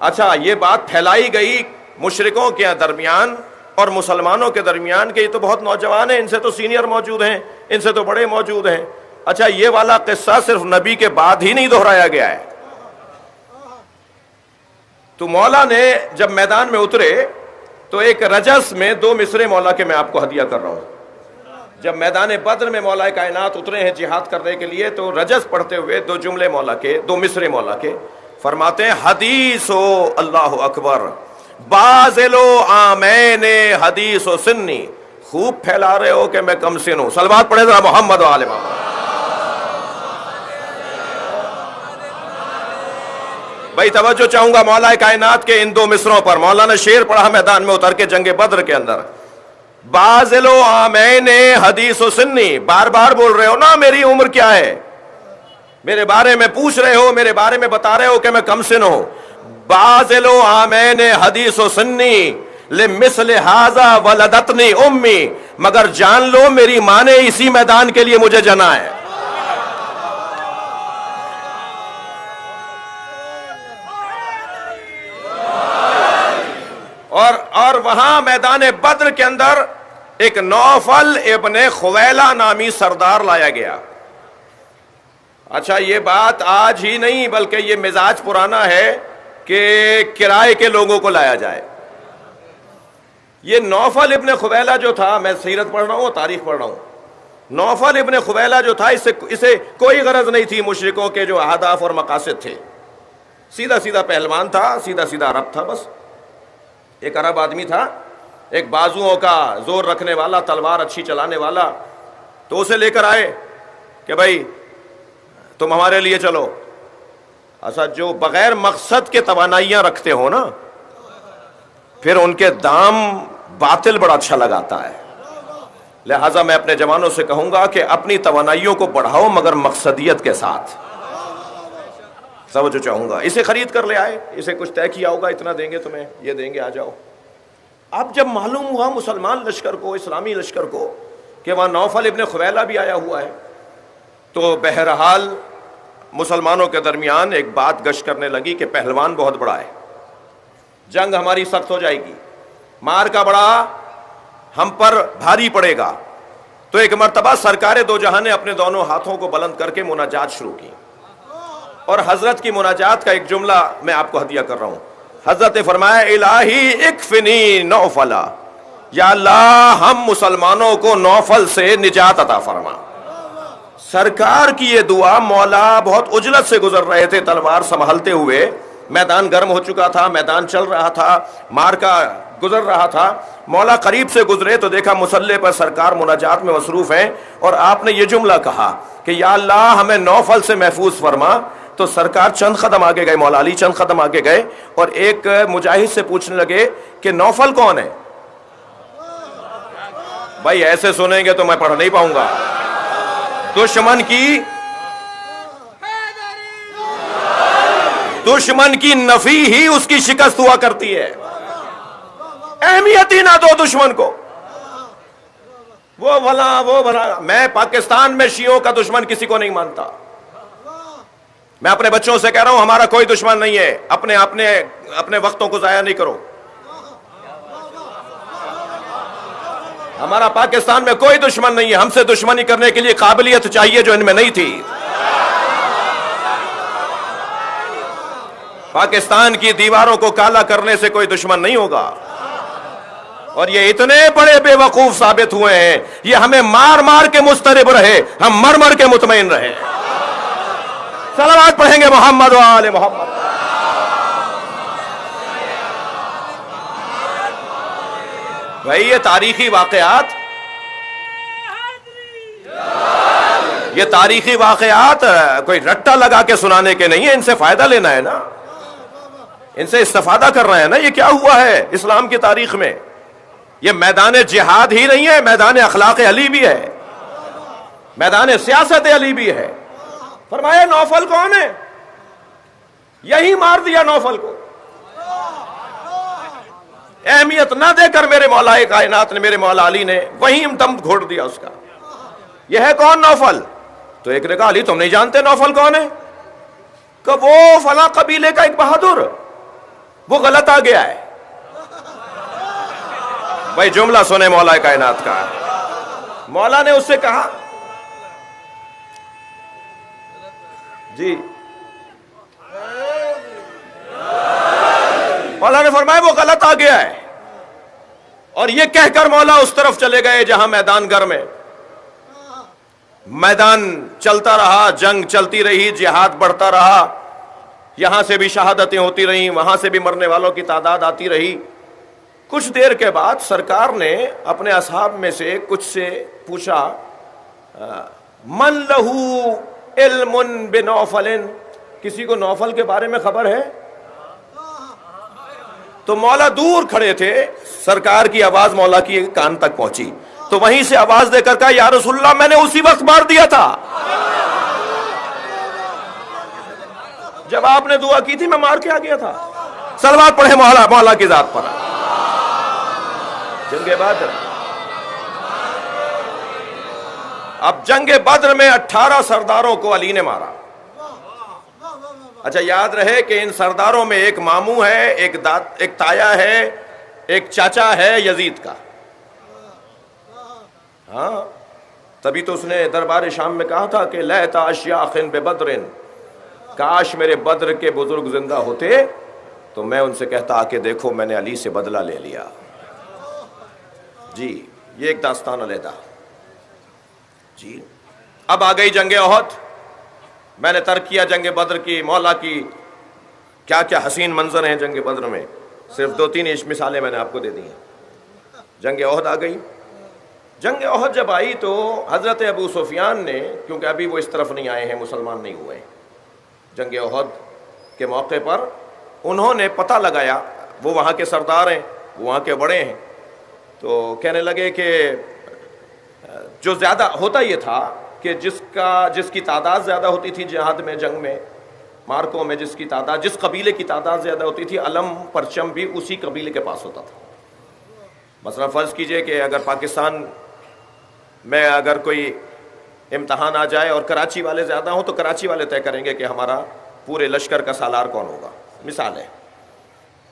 S1: اچھا یہ بات پھیلائی گئی مشرکوں کے درمیان اور مسلمانوں کے درمیان کہ یہ تو بہت نوجوان ہیں، ان سے تو سینئر موجود ہیں، ان سے تو بڑے موجود ہیں۔ اچھا یہ والا قصہ صرف نبی کے بعد ہی نہیں دہرایا گیا ہے۔ تو مولا نے جب میدان میں اترے تو ایک رجس میں 2 مصرے مولا کے میں آپ کو ہدیہ کر رہا ہوں۔ جب میدان بدر میں مولا کائنات اترے ہیں جہاد کرنے کے لیے تو رجس پڑھتے ہوئے 2 جملے مولا کے، 2 مصرے مولا کے فرماتے ہیں حدیث و اللہ اکبر بازلو آمین حدیث و سنی، خوب پھیلا رہے ہو کہ میں کم سن ہوں۔ صلوات پڑھے ذرا محمد و آل محمد۔ بھائی توجہ چاہوں گا مولا کائنات کے ان 2 مصروں پر۔ مولا نے شعر پڑھا میدان میں اتر کے جنگ بدر کے اندر، بازلو آمین حدیث و سنی، بار بار بول رہے ہو نا میری عمر کیا ہے، میرے بارے میں پوچھ رہے ہو، میرے بارے میں بتا رہے ہو کہ میں کم سن ہوں۔ بازلو آمین حدیث و سنی لمثل ھذا ولدتنی امی، مگر جان لو میری ماں نے اسی میدان کے لیے مجھے جنا ہے۔ اور وہاں میدان بدر کے اندر ایک نوفل ابن خویلہ نامی سردار لایا گیا۔ اچھا یہ بات آج ہی نہیں بلکہ یہ مزاج پرانا ہے کہ کرائے کے لوگوں کو لایا جائے۔ یہ نوفل ابن خویلہ جو تھا، میں سیرت پڑھ رہا ہوں، تاریخ پڑھ رہا ہوں، نوفل ابن خویلہ جو تھا اسے کوئی غرض نہیں تھی مشرکوں کے جو اہداف اور مقاصد تھے، سیدھا سیدھا پہلوان تھا، سیدھا سیدھا عرب تھا، بس ایک عرب آدمی تھا، ایک بازوؤں کا زور رکھنے والا، تلوار اچھی چلانے والا۔ تو اسے لے کر آئے کہ بھائی تم ہمارے لیے چلو۔ اچھا جو بغیر مقصد کے توانائیاں رکھتے ہو نا، پھر ان کے دام باطل بڑا اچھا لگاتا ہے۔ لہٰذا میں اپنے جوانوں سے کہوں گا کہ اپنی توانائیوں کو بڑھاؤ مگر مقصدیت کے ساتھ۔ سمجھو چاہوں گا اسے خرید کر لے آئے، اسے کچھ طے کیا ہوگا اتنا دیں گے تمہیں، یہ دیں گے، آ جاؤ۔ اب جب معلوم ہوا مسلمان لشکر کو، اسلامی لشکر کو کہ وہاں نوفل ابن خویلہ بھی آیا ہوا ہے، تو بہرحال مسلمانوں کے درمیان ایک بات گشت کرنے لگی کہ پہلوان بہت بڑا ہے، جنگ ہماری سخت ہو جائے گی، مار کا بڑا ہم پر بھاری پڑے گا۔ تو ایک مرتبہ سرکار دو جہاں نے اپنے دونوں ہاتھوں کو بلند کر کے مناجات شروع کی، اور حضرت کی مناجات کا ایک جملہ میں آپ کو ہدیہ کر رہا ہوں۔ حضرت نے فرمایا الہی اکفنی نوفلا، یا اللہ ہم مسلمانوں کو نوفل سے نجات عطا فرما۔ سرکار کی یہ دعا، مولا بہت عجلت سے گزر رہے تھے تلوار سنبھالتے ہوئے، میدان گرم ہو چکا تھا، میدان چل رہا تھا، مار کا گزر رہا تھا، مولا قریب سے گزرے تو دیکھا مصلی پر سرکار مناجات میں مصروف ہیں، اور آپ نے یہ جملہ کہا کہ یا اللہ ہمیں نوفل سے محفوظ فرما. تو سرکار چند قدم آگے گئے، مولا علی چند قدم آگے گئے اور ایک مجاہد سے پوچھنے لگے کہ نوفل کون ہے؟ بھائی ایسے سنیں گے تو میں پڑھ نہیں پاؤں گا. دشمن کی نفی ہی اس کی شکست ہوا کرتی ہے. اہمیت ہی نہ دو دشمن کو. وہ بھلا میں پاکستان میں شیعوں کا دشمن کسی کو نہیں مانتا. میں اپنے بچوں سے کہہ رہا ہوں ہمارا کوئی دشمن نہیں ہے. اپنے وقتوں کو ضائع نہیں کرو. ہمارا پاکستان میں کوئی دشمن نہیں ہے. ہم سے دشمنی کرنے کے لیے قابلیت چاہیے جو ان میں نہیں تھی. پاکستان کی دیواروں کو کالا کرنے سے کوئی دشمن نہیں ہوگا. اور یہ اتنے بڑے بے وقوف ثابت ہوئے ہیں، یہ ہمیں مار مار کے مضطرب رہے، ہم مر مر کے مطمئن رہے. صلوات پڑھیں گے محمد و آل محمد. بھائی یہ تاریخی واقعات کوئی رٹا لگا کے سنانے کے نہیں ہیں. ان سے فائدہ لینا ہے نا، ان سے استفادہ کرنا ہے نا. یہ کیا ہوا ہے اسلام کی تاریخ میں؟ یہ میدان جہاد ہی نہیں ہے، میدان اخلاق علی بھی ہے، میدان سیاست علی بھی ہے. فرمایا نوفل کون ہے؟ یہی مار دیا نوفل کو. اہمیت نہ دے کر میرے مولا کائنات نے، میرے مولا علی نے وہیں دم گھوڑ دیا اس کا. یہ ہے کون نوفل؟ تو ایک نے کہا علی تم نہیں جانتے نوفل کون ہے؟ کہ وہ فلاں قبیلے کا ایک بہادر، وہ غلط آ گیا ہے. بھائی جملہ سنے مولا کائنات کا. مولا نے اس سے کہا جی، مولا نے فرمایا وہ غلط آ گیا ہے. اور یہ کہہ کر مولا اس طرف چلے گئے جہاں میدان گرم ہے. میدان چلتا رہا، جنگ چلتی رہی، جہاد بڑھتا رہا. یہاں سے بھی شہادتیں ہوتی رہیں، وہاں سے بھی مرنے والوں کی تعداد آتی رہی. کچھ دیر کے بعد سرکار نے اپنے اصحاب میں سے کچھ سے پوچھا من لہو علم بنوفل، کسی کو نوفل کے بارے میں خبر ہے؟ تو مولا دور کھڑے تھے، سرکار کی آواز مولا کی کان تک پہنچی تو وہیں سے آواز دے کر کہا یا رسول اللہ میں نے اسی وقت مار دیا تھا جب آپ نے دعا کی تھی، میں مار کے آ گیا تھا. صلوات پڑھے مولا کی ذات پر. جنگ بدر، اب جنگ بدر میں 18 سرداروں کو علی نے مارا. اچھا یاد رہے کہ ان سرداروں میں ایک ماموں ہے، ایک تایا ہے، ایک چاچا ہے یزید کا. ہاں تبھی تو اس نے دربار شام میں کہا تھا کہ لیت اشیاخ ببدر، کاش میرے بدر کے بزرگ زندہ ہوتے تو میں ان سے کہتا کہ دیکھو میں نے علی سے بدلہ لے لیا. جی یہ ایک داستان علیحدہ. جی اب آ گئی جنگ احد. میں نے ترک کیا جنگ بدر کی، مولا کی کیا کیا حسین منظر ہیں جنگ بدر میں. صرف 2-3 مثالیں میں نے آپ کو دے دی ہیں. جنگ احد آ گئی. جنگ احد جب آئی تو حضرت ابو سفیان نے، کیونکہ ابھی وہ اس طرف نہیں آئے ہیں، مسلمان نہیں ہوئے، جنگ احد کے موقع پر انہوں نے پتہ لگایا، وہ وہاں کے سردار ہیں، وہاں کے بڑے ہیں، تو کہنے لگے کہ جو زیادہ ہوتا یہ تھا کہ جس کی تعداد زیادہ ہوتی تھی جہاد میں، جنگ میں، مارکوں میں، جس قبیلے کی تعداد زیادہ ہوتی تھی، علم پرچم بھی اسی قبیلے کے پاس ہوتا تھا. مثلا فرض کیجئے کہ اگر پاکستان میں اگر کوئی امتحان آ جائے اور کراچی والے زیادہ ہوں تو کراچی والے طے کریں گے کہ ہمارا پورے لشکر کا سالار کون ہوگا. مثال ہے.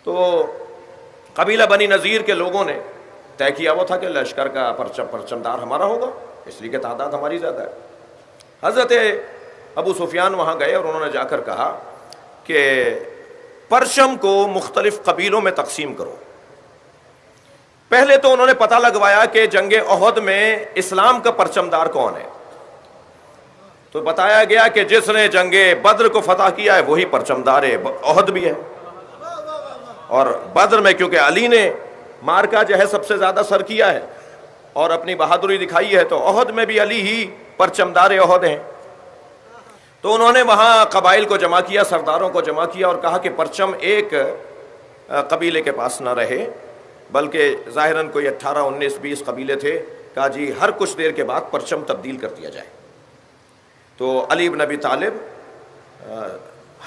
S1: تو قبیلہ بنی نذیر کے لوگوں نے طے کیا وہ تھا کہ لشکر کا پرچمدار ہمارا ہوگا، اس لیے کہ تعداد ہماری زیادہ ہے. حضرت ابو سفیان وہاں گئے اور انہوں نے جا کر کہا کہ پرچم کو مختلف قبیلوں میں تقسیم کرو. پہلے تو انہوں نے پتہ لگوایا کہ جنگ احد میں اسلام کا پرچمدار کون ہے. تو بتایا گیا کہ جس نے جنگ بدر کو فتح کیا ہے وہی پرچمدار احد بھی ہے. اور بدر میں کیونکہ علی نے مارکا جو ہے سب سے زیادہ سر کیا ہے اور اپنی بہادری دکھائی ہے، تو احد میں بھی علی ہی پرچمدار احد ہیں. تو انہوں نے وہاں قبائل کو جمع کیا، سرداروں کو جمع کیا اور کہا کہ پرچم ایک قبیلے کے پاس نہ رہے، بلکہ ظاہراً کوئی 18 19 20 قبیلے تھے. کہا جی ہر کچھ دیر کے بعد پرچم تبدیل کر دیا جائے. تو علی بن ابی طالب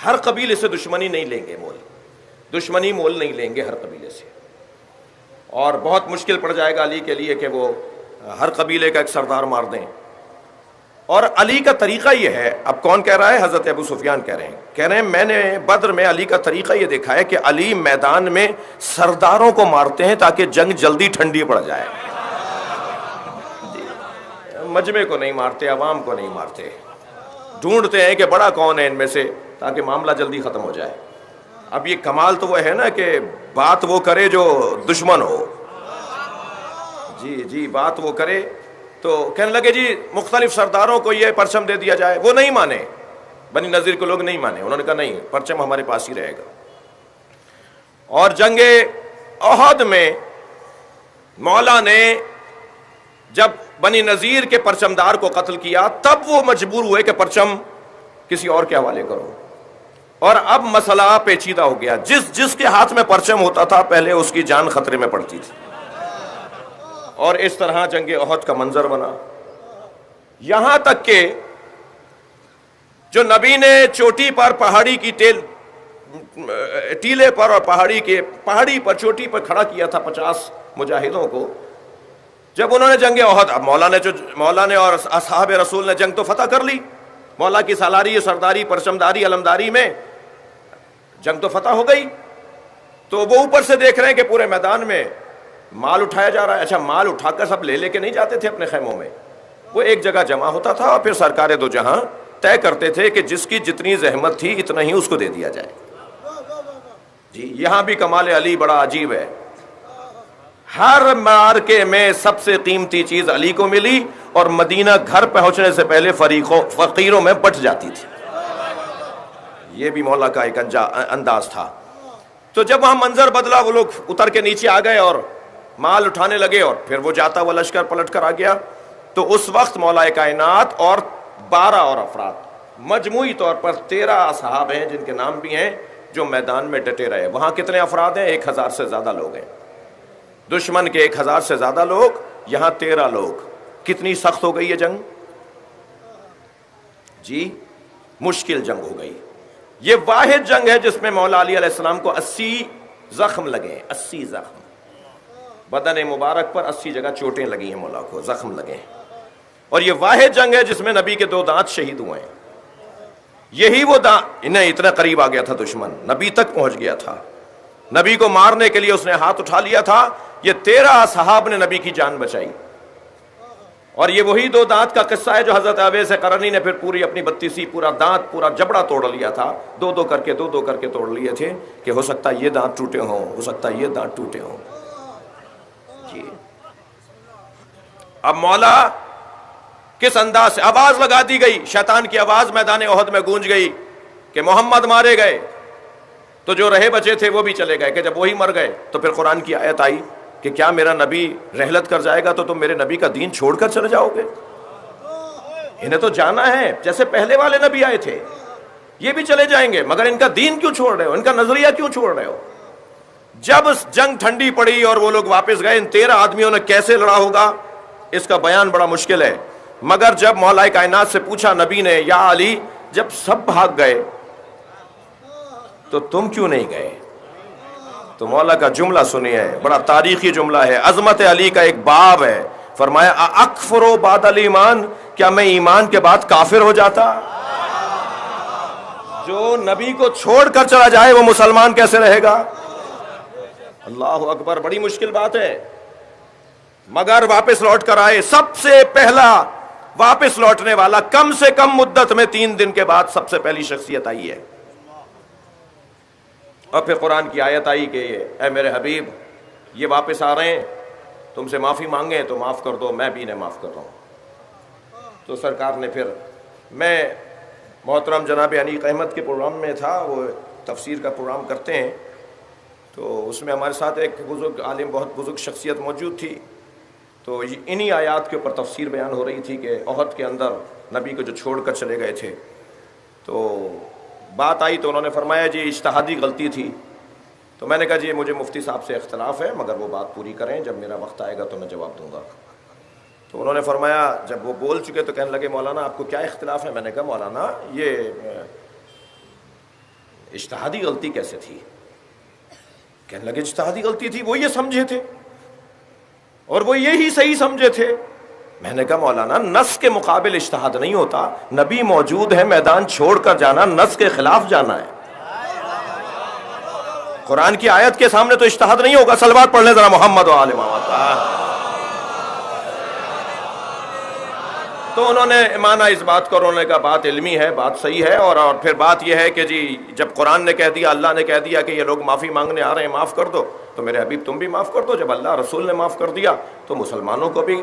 S1: ہر قبیلے سے دشمنی نہیں لیں گے، دشمنی مول نہیں لیں گے ہر قبیلے سے، اور بہت مشکل پڑ جائے گا علی کے لیے کہ وہ ہر قبیلے کا ایک سردار مار دیں. اور علی کا طریقہ یہ ہے، اب کون کہہ رہا ہے؟ حضرت ابو سفیان کہہ رہے ہیں میں نے بدر میں علی کا طریقہ یہ دیکھا ہے کہ علی میدان میں سرداروں کو مارتے ہیں تاکہ جنگ جلدی ٹھنڈی پڑ جائے. مجمع کو نہیں مارتے، عوام کو نہیں مارتے، ڈھونڈتے ہیں کہ بڑا کون ہے ان میں سے تاکہ معاملہ جلدی ختم ہو جائے. اب یہ کمال تو وہ ہے نا کہ بات وہ کرے جو دشمن ہو. جی بات وہ کرے. تو کہنے لگے جی مختلف سرداروں کو یہ پرچم دے دیا جائے. وہ نہیں مانے، بنی نذیر کے لوگ نہیں مانے. انہوں نے کہا نہیں، پرچم ہمارے پاس ہی رہے گا. اور جنگ احد میں مولا نے جب بنی نذیر کے پرچمدار کو قتل کیا تب وہ مجبور ہوئے کہ پرچم کسی اور کے حوالے کرو. اور اب مسئلہ پیچیدہ ہو گیا. جس کے ہاتھ میں پرچم ہوتا تھا پہلے اس کی جان خطرے میں پڑتی تھی. اور اس طرح جنگ احد کا منظر بنا، یہاں تک کہ جو نبی نے چوٹی پر پہاڑی کی ٹیلے پر اور پہاڑی پر چوٹی پر کھڑا کیا تھا 50 مجاہدوں کو، جب انہوں نے جنگ احد، اب مولا نے اور اصحاب رسول نے جنگ تو فتح کر لی، مولا کی سالاری، سرداری، پرچمداری، علمداری میں جنگ تو فتح ہو گئی. تو وہ اوپر سے دیکھ رہے ہیں کہ پورے میدان میں مال اٹھایا جا رہا ہے. اچھا مال اٹھا کر سب لے کے نہیں جاتے تھے اپنے خیموں میں، وہ ایک جگہ جمع ہوتا تھا اور پھر سرکار دو جہاں طے کرتے تھے کہ جس کی جتنی زحمت تھی اتنا ہی اس کو دے دیا جائے. جی یہاں بھی کمال علی بڑا عجیب ہے. ہر مارکے میں سب سے قیمتی چیز علی کو ملی اور مدینہ گھر پہنچنے سے پہلے فقیروں میں بٹ جاتی تھی. یہ بھی مولا کا ایک انداز تھا. تو جب وہاں منظر بدلا، وہ لوگ اتر کے نیچے آ گئے اور مال اٹھانے لگے اور پھر وہ جاتا ہوا لشکر پلٹ کر آ گیا. تو اس وقت مولا کائنات اور 12 اور افراد، مجموعی طور پر 13 اصحاب ہیں جن کے نام بھی ہیں، جو میدان میں ڈٹے رہے. وہاں کتنے افراد ہیں؟ 1000 سے زیادہ لوگ ہیں. دشمن کے 1000 سے زیادہ لوگ، یہاں 13 لوگ. کتنی سخت ہو گئی یہ جنگ؟ جی مشکل جنگ ہو گئی. یہ واحد جنگ ہے جس میں مولا علی علیہ السلام کو 80 زخم لگے. 80 زخم، بدن مبارک پر 80 جگہ چوٹیں لگی ہیں، مولا کو زخم لگے. اور یہ واحد جنگ ہے جس میں نبی کے 2 دانت شہید ہوئے ہیں. یہی وہ انہیں اتنا قریب آ گیا تھا دشمن، نبی تک پہنچ گیا تھا، نبی کو مارنے کے لیے اس نے ہاتھ اٹھا لیا تھا. یہ 13 اصحاب نے نبی کی جان بچائی. اور یہ وہی 2 دانت کا قصہ ہے جو حضرت اویس قرنی نے پھر پوری اپنی 32 پورا دانت، پورا جبڑا توڑ لیا تھا. 2 کر کے توڑ لیے تھے کہ ہو سکتا ہے یہ دانت ٹوٹے ہوں، ہو سکتا ہے یہ دانت ٹوٹے ہوں. جی اب مولا کس انداز سے آواز لگا دی گئی، شیطان کی آواز میدان احد میں گونج گئی کہ محمد مارے گئے. تو جو رہے بچے تھے وہ بھی چلے گئے. کہ جب وہی مر گئے تو پھر قرآن کی آیت آئی کہ کیا میرا نبی رحلت کر جائے گا تو تم میرے نبی کا دین چھوڑ کر چلے جاؤ گے؟ انہیں تو جانا ہے جیسے پہلے والے نبی آئے تھے، یہ بھی چلے جائیں گے، مگر ان کا دین کیوں چھوڑ رہے ہو؟ ان کا نظریہ کیوں چھوڑ رہے ہو؟ جب جنگ ٹھنڈی پڑی اور وہ لوگ واپس گئے، ان 13 آدمیوں نے کیسے لڑا ہوگا اس کا بیان بڑا مشکل ہے. مگر جب مولا کائنات سے پوچھا نبی نے، یا علی جب سب بھاگ گئے تو تم کیوں نہیں گئے؟ تو مولا کا جملہ سنیے، بڑا تاریخی جملہ ہے، عظمت علی کا ایک باب ہے. فرمایا اکفر بعد الایمان، کیا میں ایمان کے بعد کافر ہو جاتا؟ جو نبی کو چھوڑ کر چلا جائے وہ مسلمان کیسے رہے گا؟ اللہ اکبر، بڑی مشکل بات ہے. مگر واپس لوٹ کر آئے. سب سے پہلا واپس لوٹنے والا کم سے کم مدت میں 3 دن کے بعد سب سے پہلی شخصیت آئی ہے. اور پھر قرآن کی آیت آئی کہ اے میرے حبیب یہ واپس آ رہے ہیں، تم سے معافی مانگیں تو معاف کر دو، میں بھی انہیں معاف کر رہا ہوں. تو سرکار نے پھر، میں محترم جناب انیق احمد کے پروگرام میں تھا، وہ تفسیر کا پروگرام کرتے ہیں، تو اس میں ہمارے ساتھ ایک بزرگ عالم، بہت بزرگ شخصیت موجود تھی، تو انہی آیات کے اوپر تفسیر بیان ہو رہی تھی کہ احد کے اندر نبی کو جو چھوڑ کر چلے گئے تھے، تو بات آئی تو انہوں نے فرمایا جی اجتہادی غلطی تھی. تو میں نے کہا جی مجھے مفتی صاحب سے اختلاف ہے، مگر وہ بات پوری کریں، جب میرا وقت آئے گا تو میں جواب دوں گا. تو انہوں نے فرمایا، جب وہ بول چکے تو کہنے لگے مولانا آپ کو کیا اختلاف ہے؟ میں نے کہا مولانا یہ اجتہادی غلطی کیسے تھی؟ کہنے لگے اجتہادی غلطی تھی، وہ یہ سمجھے تھے اور وہ یہی صحیح سمجھے تھے. میں نے کہا مولانا نص کے مقابل اجتہاد نہیں ہوتا، نبی موجود ہے، میدان چھوڑ کر جانا نص کے خلاف جانا ہے. قرآن کی آیت کے سامنے تو اجتہاد نہیں ہوگا. صلوات پڑھ لیں ذرا محمد و آل محمد. تو انہوں نے مانا اس بات کو، انہوں نے کہا بات علمی ہے، بات صحیح ہے. اور پھر بات یہ ہے کہ جی جب قرآن نے کہہ دیا، اللہ نے کہہ دیا کہ یہ لوگ معافی مانگنے آ رہے ہیں، معاف کر دو، تو میرے حبیب تم بھی معاف کر دو. جب اللہ رسول نے معاف کر دیا تو مسلمانوں کو بھی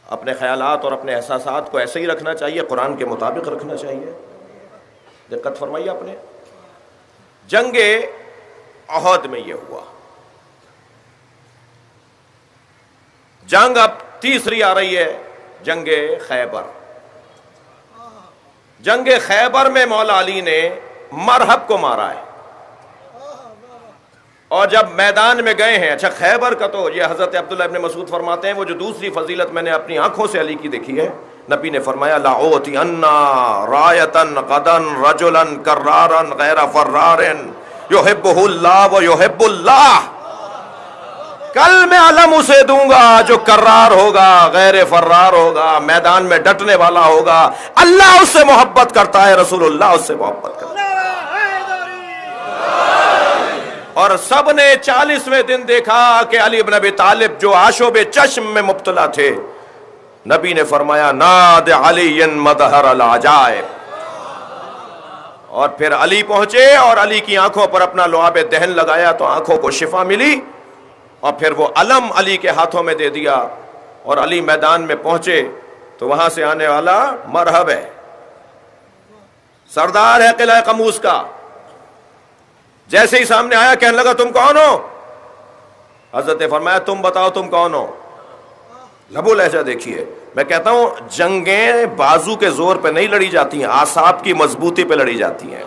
S1: اپنے خیالات اور اپنے احساسات کو ایسے ہی رکھنا چاہیے، قرآن کے مطابق رکھنا چاہیے. دقت فرمائی آپ نے. جنگ احد میں یہ ہوا. جنگ اب تیسری آ رہی ہے، جنگ خیبر. جنگ خیبر میں مولا علی نے مرہب کو مارا ہے. اور جب میدان میں گئے ہیں، اچھا خیبر کا تو یہ حضرت عبداللہ ابن مسعود فرماتے ہیں، وہ جو دوسری فضیلت میں نے اپنی آنکھوں سے علی کی دیکھی ہے، نبی نے فرمایا لَأُوتِيَنَّ رَایَةً غَدًا رَجُلًا كَرَّارًا غَيْرَ فَرَّارٍ يُحِبُّهُ اللَّهُ وَيُحِبُّ اللَّهُ. کل میں علم اسے دوں گا جو کرار ہوگا، غیر فرار ہوگا، میدان میں ڈٹنے والا ہوگا. اللہ اس سے محبت کرتا ہے، رسول اللہ اس سے محبت کرتا ہے. اور سب نے 40ویں دن دیکھا کہ علی بن ابی طالب جو آشوب چشم میں مبتلا تھے، نبی نے فرمایا ناد علی مظہر العجائب. اور پھر علی پہنچے اور علی کی آنکھوں پر اپنا لعاب دہن لگایا تو آنکھوں کو شفا ملی. اور پھر وہ علم علی کے ہاتھوں میں دے دیا اور علی میدان میں پہنچے تو وہاں سے آنے والا مرحب ہے، سردار ہے قلعہ قموس کا. جیسے ہی سامنے آیا کہنے لگا تم کون ہو؟ حضرت نے فرمایا تم بتاؤ تم کون ہو. لبو لہجہ دیکھیے. میں کہتا ہوں جنگیں بازو کے زور پہ نہیں لڑی جاتی ہیں، اعصاب کی مضبوطی پہ لڑی جاتی ہیں.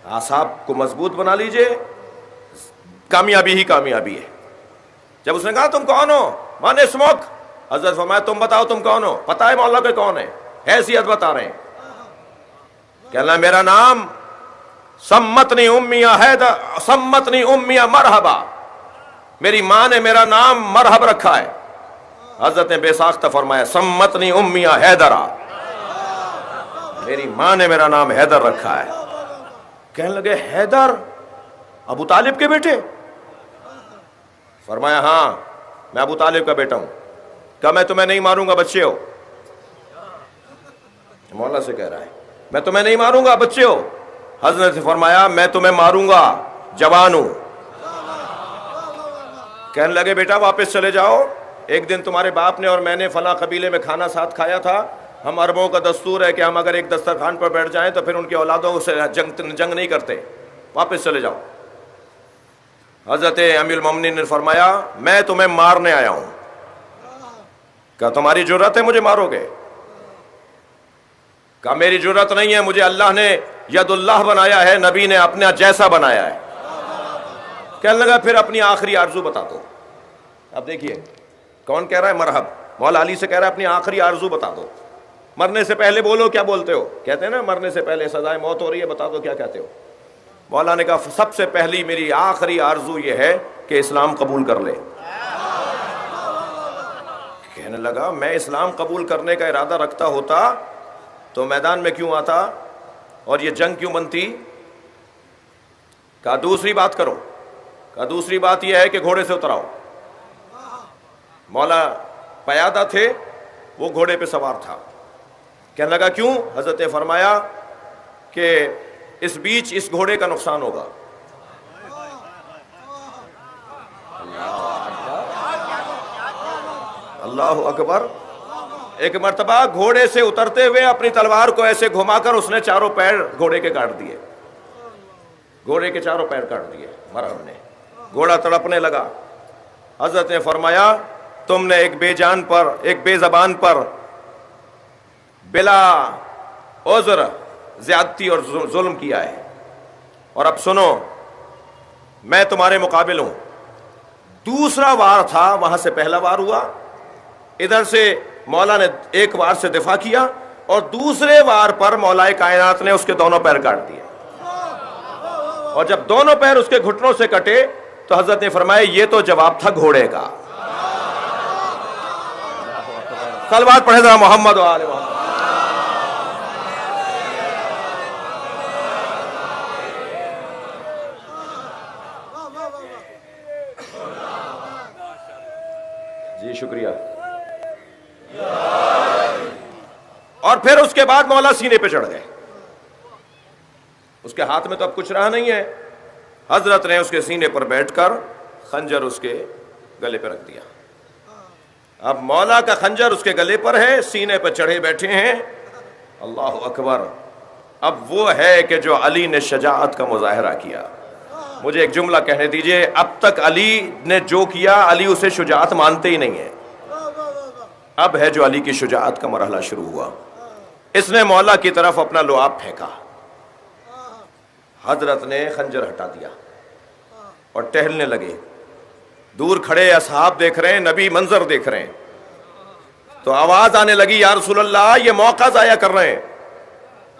S1: اعصاب کو مضبوط بنا لیجئے، کامیابی ہی کامیابی ہے. جب اس نے کہا تم کون ہو؟ من اسمک؟ حضرت فرمایا تم بتاؤ تم کون ہو؟ پتہ ہے مولا کے کون ہے؟ حیثیت بتا رہے ہیں. کہنا میرا نام سمتنی امیہ حیدر، سمتنی امیہ مرحبا، میری ماں نے میرا نام مرحب رکھا ہے. حضرت نے بے ساختہ فرمایا سمتنی امیہ حیدرہ، میری ماں نے میرا نام حیدر رکھا ہے. کہنے لگے حیدر ابو طالب کے بیٹے؟ فرمایا ہاں میں ابو طالب کا بیٹا ہوں. کہا میں تمہیں نہیں ماروں گا بچے ہو. مولا سے کہہ رہا ہے میں تمہیں نہیں ماروں گا بچے ہو. حضرت نے فرمایا میں تمہیں ماروں گا جوان ہوں. کہنے لگے بیٹا واپس چلے جاؤ، ایک دن تمہارے باپ نے اور میں نے فلاں قبیلے میں کھانا ساتھ کھایا تھا. ہم عربوں کا دستور ہے کہ ہم اگر ایک دسترخوان پر بیٹھ جائیں تو پھر ان کی اولادوں سے جنگ نہیں کرتے، واپس چلے جاؤ. حضرت امیر المومنین نے فرمایا میں تمہیں مارنے آیا ہوں. کہا تمہاری جرت ہے مجھے مارو گے؟ کہا میری جرت نہیں ہے، مجھے اللہ نے ید اللہ بنایا ہے، نبی نے اپنا جیسا بنایا ہے. کہنے لگا پھر اپنی آخری آرزو بتا دو. اب دیکھیے کون کہہ رہا ہے مرحب، مولا علی سے کہہ رہا ہے اپنی آخری آرزو بتا دو. مرنے سے پہلے بولو کیا بولتے ہو، کہتے ہیں نا مرنے سے پہلے سزائے موت ہو رہی ہے، بتا دو کیا کہتے ہو. مولا نے کہا سب سے پہلی میری آخری آرزو یہ ہے کہ اسلام قبول کر لے. کہنے لگا میں اسلام قبول کرنے کا ارادہ رکھتا ہوتا تو میدان میں کیوں آتا اور یہ جنگ کیوں بنتی. کہا دوسری بات کرو. کہا دوسری بات یہ ہے کہ گھوڑے سے اتراؤ. مولا پیادہ تھے، وہ گھوڑے پہ سوار تھا. کہنے لگا کیوں؟ حضرت نے فرمایا کہ اس بیچ اس گھوڑے کا نقصان ہوگا. اللہ اکبر. ایک مرتبہ گھوڑے سے اترتے ہوئے اپنی تلوار کو ایسے گھما کر اس نے چاروں پیر گھوڑے کے کاٹ دیے. گھوڑے کے چاروں پیر کاٹ دیے مرحب نے. گھوڑا تڑپنے لگا. حضرت نے فرمایا تم نے ایک بے جان پر، ایک بے زبان پر بلا عذر زیادتی اور ظلم کیا ہے، اور اب سنو میں تمہارے مقابل ہوں. دوسرا وار تھا، وہاں سے پہلا وار ہوا، ادھر سے مولا نے ایک وار سے دفاع کیا، اور دوسرے وار پر مولا کائنات نے اس کے دونوں پیر کاٹ دیے. اور جب دونوں پیر اس کے گھٹنوں سے کٹے تو حضرت نے فرمایا یہ تو جواب تھا گھوڑے کا. صلوات پڑھے ذرا محمد و آل محمد. جی شکریہ. اور پھر اس کے بعد مولا سینے پہ چڑھ گئے. اس کے ہاتھ میں تو اب کچھ رہا نہیں ہے. حضرت نے اس کے سینے پر بیٹھ کر خنجر اس کے گلے پہ رکھ دیا. اب مولا کا خنجر اس کے گلے پر ہے، سینے پہ چڑھے بیٹھے ہیں. اللہ اکبر. اب وہ ہے کہ جو علی نے شجاعت کا مظاہرہ کیا. مجھے ایک جملہ کہنے دیجئے، اب تک علی نے جو کیا علی اسے شجاعت مانتے ہی نہیں ہے. اب ہے جو علی کی شجاعت کا مرحلہ شروع ہوا. اس نے مولا کی طرف اپنا لعاب پھینکا. حضرت نے خنجر ہٹا دیا اور ٹہلنے لگے. دور کھڑے اصحاب دیکھ رہے ہیں، نبی منظر دیکھ رہے ہیں. تو آواز آنے لگی یا رسول اللہ یہ موقع ضائع کر رہے ہیں،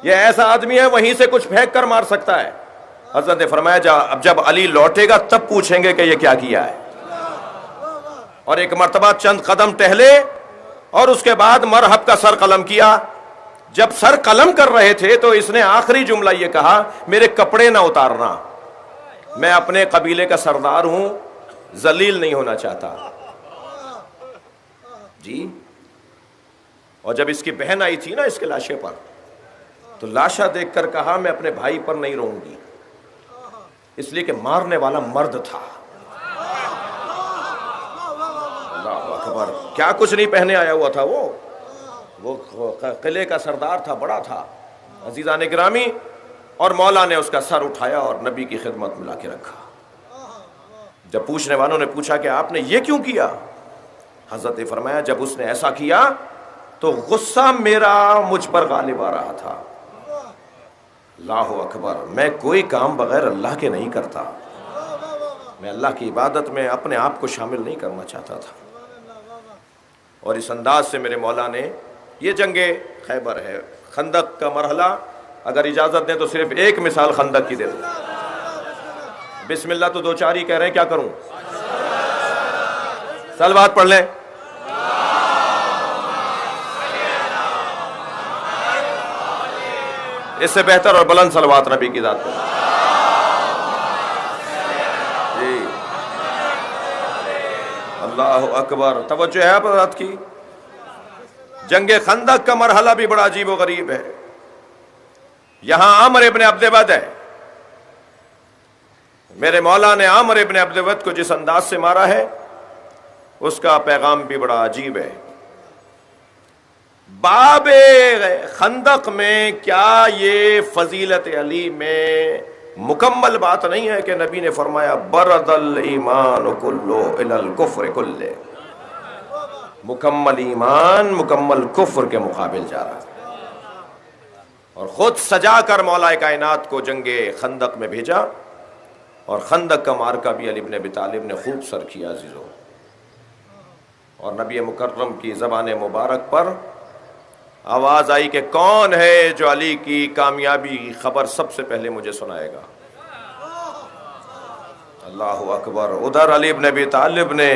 S1: یہ ایسا آدمی ہے وہیں سے کچھ پھینک کر مار سکتا ہے. حضرت نے فرمایا اب جب علی لوٹے گا تب پوچھیں گے کہ یہ کیا کیا ہے. اور ایک مرتبہ چند قدم ٹہلے اور اس کے بعد مرحب کا سر قلم کیا. جب سر قلم کر رہے تھے تو اس نے آخری جملہ یہ کہا میرے کپڑے نہ اتارنا، میں اپنے قبیلے کا سردار ہوں، ذلیل نہیں ہونا چاہتا. جی. اور جب اس کی بہن آئی تھی نا اس کے لاشے پر، تو لاشا دیکھ کر کہا میں اپنے بھائی پر نہیں روں گی، اس لیے کہ مارنے والا مرد تھا. اللہ اکبر. کیا کچھ نہیں پہنے آیا ہوا تھا وہ قلعے کا سردار تھا، بڑا تھا. عزیزان گرامی، اور مولا نے اس کا سر اٹھایا اور نبی کی خدمت میں لا کے رکھا. جب پوچھنے والوں نے پوچھا کہ آپ نے یہ کیوں کیا، حضرت نے فرمایا جب اس نے ایسا کیا تو غصہ میرا مجھ پر غالب آ رہا تھا. اللہ اکبر. میں کوئی کام بغیر اللہ کے نہیں کرتا. میں اللہ کی عبادت میں اپنے آپ کو شامل نہیں کرنا چاہتا تھا. اور اس انداز سے میرے مولا نے، یہ جنگ خیبر ہے، خندق کا مرحلہ. اگر اجازت دیں تو صرف ایک مثال خندق کی دے دوں. بسم اللہ تو دو چار ہی کہہ رہے ہیں، کیا کروں؟ صلوات پڑھ لیں. اس سے بہتر اور بلند صلوات نبی کی ذات پر. جی اللہ اکبر. توجہ ہے آپ حضرات کی. جنگ خندق کا مرحلہ بھی بڑا عجیب و غریب ہے. یہاں عامر ابن عبد ود ہے. میرے مولا نے عامر ابن عبد ود کو جس انداز سے مارا ہے اس کا پیغام بھی بڑا عجیب ہے. باب خندق میں کیا یہ فضیلت علی میں مکمل بات نہیں ہے کہ نبی نے فرمایا برد الایمان کلو الی الکفر کلے. مکمل ایمان مکمل کفر کے مقابل جا رہا ہے. اور خود سجا کر مولا کائنات کو جنگ خندق میں بھیجا. اور خندق کا مارکہ بھی علی بن ابی طالب نے خوب سر کیا عزیزو. اور نبی مکرم کی زبان مبارک پر آواز آئی کہ کون ہے جو علی کی کامیابی کی خبر سب سے پہلے مجھے سنائے گا. اللہ اکبر. ادھر علی بن ابی طالب نے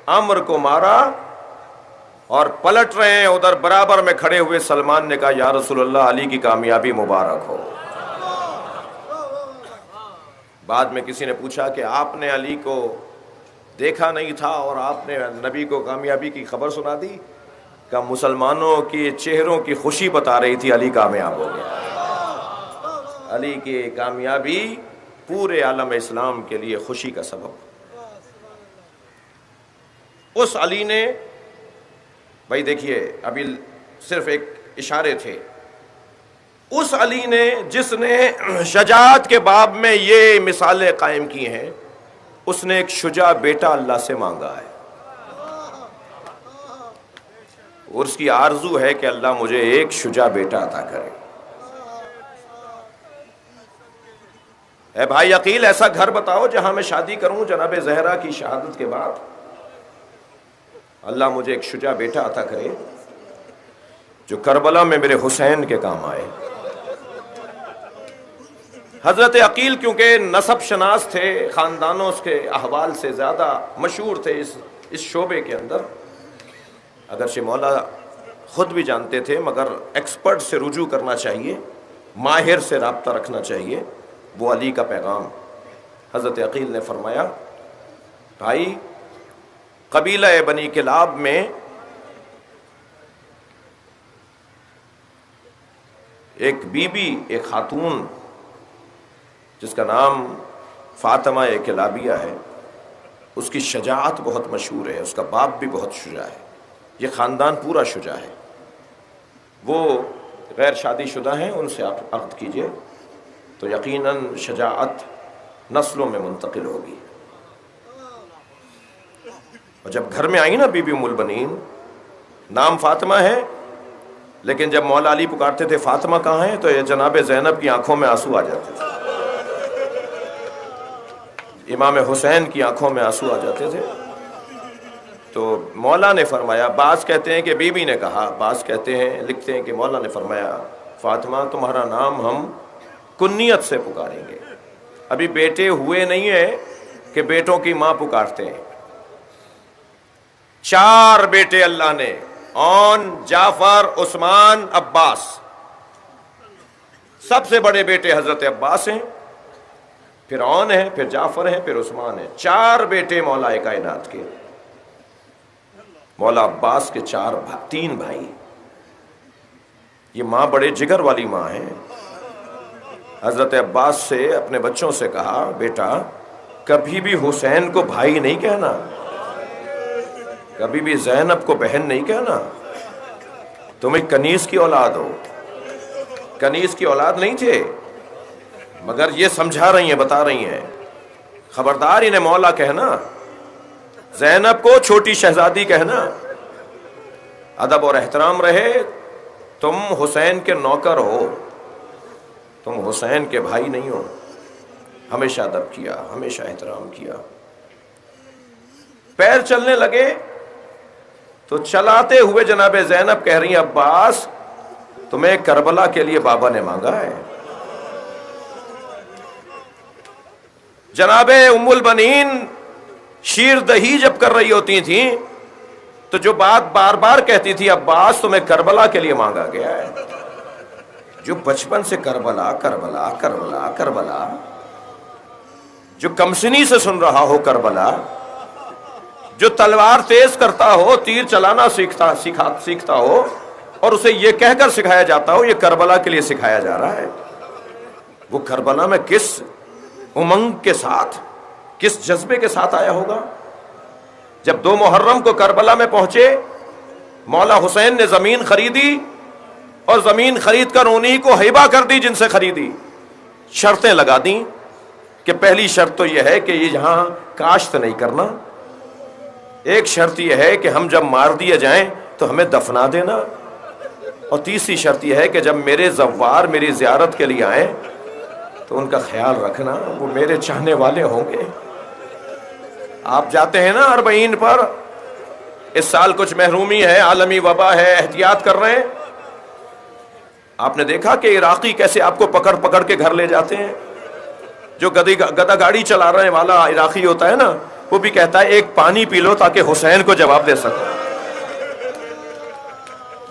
S1: عمر کو مارا اور پلٹ رہے ہیں. ادھر برابر میں کھڑے ہوئے سلمان نے کہا یا رسول اللہ علی کی کامیابی مبارک ہو. بعد میں کسی نے پوچھا کہ آپ نے علی کو دیکھا نہیں تھا اور آپ نے نبی کو کامیابی کی خبر سنا دی. کہ مسلمانوں کے چہروں کی خوشی بتا رہی تھی علی کامیاب ہو گیا. علی کی کامیابی پورے عالم اسلام کے لیے خوشی کا سبب. اس علی نے، بھائی دیکھیے ابھی صرف ایک اشارے تھے، اس علی نے جس نے شجاعت کے باب میں یہ مثالیں قائم کی ہیں، اس نے ایک شجاع بیٹا اللہ سے مانگا ہے، اور اس کی آرزو ہے کہ اللہ مجھے ایک شجاع بیٹا عطا کرے۔ اے بھائی عقیل، ایسا گھر بتاؤ جہاں میں شادی کروں جناب زہرا کی شہادت کے بعد، اللہ مجھے ایک شجاع بیٹا عطا کرے جو کربلا میں میرے حسین کے کام آئے۔ حضرت عقیل کیونکہ نسب شناس تھے، خاندانوں کے احوال سے زیادہ مشہور تھے اس شعبے کے اندر، اگرچہ مولا خود بھی جانتے تھے مگر ایکسپرٹ سے رجوع کرنا چاہیے، ماہر سے رابطہ رکھنا چاہیے۔ وہ علی کا پیغام حضرت عقیل نے فرمایا، بھائی قبیلہ بنی کلاب میں ایک بی بی، ایک خاتون جس کا نام فاطمہ کلابیہ ہے، اس کی شجاعت بہت مشہور ہے، اس کا باپ بھی بہت شجاع ہے، یہ خاندان پورا شجاع ہے۔ وہ غیر شادی شدہ ہیں، ان سے آپ عقد کیجئے تو یقیناً شجاعت نسلوں میں منتقل ہوگی۔ اور جب گھر میں آئی نا بی بی ام البنین، نام فاطمہ ہے لیکن جب مولا علی پکارتے تھے فاطمہ کہاں ہے تو یہ جناب زینب کی آنکھوں میں آنسو آ جاتے تھے، امام حسین کی آنکھوں میں آنسو آ جاتے تھے۔ تو مولا نے فرمایا، بعض کہتے ہیں کہ بی بی نے کہا، بعض کہتے ہیں لکھتے ہیں کہ مولا نے فرمایا، فاطمہ تمہارا نام ہم کنیت سے پکاریں گے، ابھی بیٹے ہوئے نہیں ہیں کہ بیٹوں کی ماں پکارتے ہیں۔ 4 بیٹے اللہ نے، اون، جعفر، عثمان، عباس، سب سے بڑے بیٹے حضرت عباس ہیں، پھر اون ہے، پھر جعفر ہے، پھر عثمان ہے۔ 4 بیٹے مولا کائنات کے، مولا عباس کے 3 بھائی۔ یہ ماں بڑے جگر والی ماں ہے۔ حضرت عباس سے اپنے بچوں سے کہا، بیٹا کبھی بھی حسین کو بھائی نہیں کہنا، کبھی بھی زینب کو بہن نہیں کہنا، تم ایک کنیز کی اولاد ہو۔ کنیز کی اولاد نہیں تھے مگر یہ سمجھا رہی ہیں، بتا رہی ہیں، خبردار انہیں مولا کہنا، زینب کو چھوٹی شہزادی کہنا، ادب اور احترام رہے، تم حسین کے نوکر ہو، تم حسین کے بھائی نہیں ہو۔ ہمیشہ ادب کیا، ہمیشہ احترام کیا۔ پیر چلنے لگے تو چلاتے ہوئے جناب زینب کہہ رہی ہیں، عباس تمہیں کربلا کے لیے بابا نے مانگا ہے۔ جناب ام البنین شیر دہی جب کر رہی ہوتی تھیں تو جو بات بار بار کہتی تھی، عباس تمہیں کربلا کے لیے مانگا گیا ہے۔ جو بچپن سے کربلا کربلا کربلا کربلا، جو کمسنی سے سن رہا ہو کربلا، جو تلوار تیز کرتا ہو، تیر چلانا سیکھتا ہو اور اسے یہ کہہ کر سکھایا جاتا ہو یہ کربلا کے لیے سکھایا جا رہا ہے، وہ کربلا میں کس امنگ کے ساتھ، کس جذبے کے ساتھ آیا ہوگا۔ جب 2 محرم کو کربلا میں پہنچے، مولا حسین نے زمین خریدی اور زمین خرید کر انہی کو ہبہ کر دی جن سے خریدی۔ شرطیں لگا دیں کہ پہلی شرط تو یہ ہے کہ یہ یہاں کاشت نہیں کرنا، ایک شرط یہ ہے کہ ہم جب مار دیے جائیں تو ہمیں دفنا دینا، اور تیسری شرط یہ ہے کہ جب میرے زوار میری زیارت کے لیے آئیں تو ان کا خیال رکھنا، وہ میرے چاہنے والے ہوں گے۔ آپ جاتے ہیں نا 40 پر، اس سال کچھ محرومی ہے، عالمی وبا ہے، احتیاط کر رہے ہیں۔ آپ نے دیکھا کہ عراقی کیسے آپ کو پکڑ پکڑ کے گھر لے جاتے ہیں۔ جو گدا گاڑی چلا رہے والا عراقی ہوتا ہے نا، وہ بھی کہتا ہے ایک پانی پی لو تاکہ حسین کو جواب دے سکو۔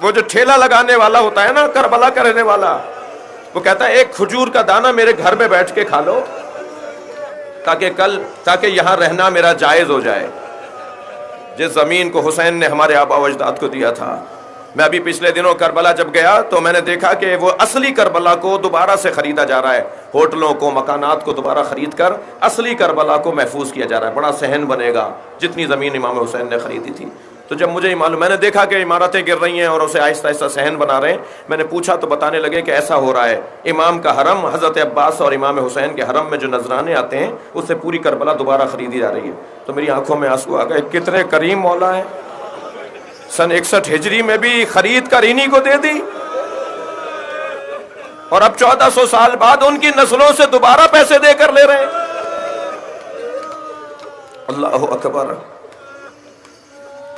S1: وہ جو ٹھیلا لگانے والا ہوتا ہے نا، کربلا کا رہنے والا، وہ کہتا ہے ایک کھجور کا دانہ میرے گھر میں بیٹھ کے کھا لو تاکہ یہاں رہنا میرا جائز ہو جائے، جس زمین کو حسین نے ہمارے آبا و اجداد کو دیا تھا۔ میں ابھی پچھلے دنوں کربلا جب گیا تو میں نے دیکھا کہ وہ اصلی کربلا کو دوبارہ سے خریدا جا رہا ہے، ہوٹلوں کو، مکانات کو دوبارہ خرید کر اصلی کربلا کو محفوظ کیا جا رہا ہے۔ بڑا صحن بنے گا، جتنی زمین امام حسین نے خریدی تھی تو جب مجھے معلوم، میں نے دیکھا کہ عمارتیں گر رہی ہیں اور اسے آہستہ آہستہ صحن بنا رہے ہیں، میں نے پوچھا تو بتانے لگے کہ ایسا ہو رہا ہے، امام کا حرم حضرت عباس اور امام حسین کے حرم میں جو نذرانے آتے ہیں اس سے پوری کربلا دوبارہ خریدی جا رہی ہے۔ تو میری آنکھوں میں آنسو آ گئے، کتنے کریم مولا ہیں، سن 61 ہجری میں بھی خرید کر انہی کو دے دی، اور اب 1400 سال بعد ان کی نسلوں سے دوبارہ پیسے دے کر لے رہے ہیں۔ اللہ اکبر۔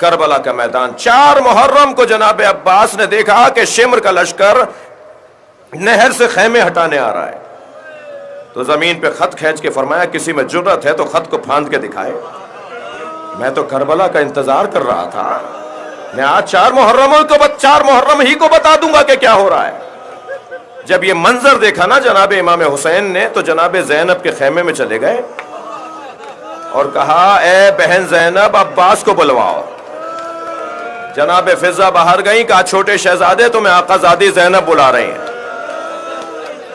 S1: کربلا کا میدان، 4 محرم کو جناب عباس نے دیکھا کہ شمر کا لشکر نہر سے خیمے ہٹانے آ رہا ہے، تو زمین پہ خط کھینچ کے فرمایا کسی میں جرت ہے تو خط کو پھاند کے دکھائے۔ میں تو کربلا کا انتظار کر رہا تھا، میں آج 4 محرم ہی کو بتا دوں گا کہ کیا ہو رہا ہے۔ جب یہ منظر دیکھا نا جناب امام حسین نے تو جناب زینب کے خیمے میں چلے گئے اور کہا اے بہن زینب عباس کو بلواؤ۔ جناب فضہ باہر گئیں، کہا چھوٹے شہزادے تمہیں آقا زادی زینب بلا رہے ہیں،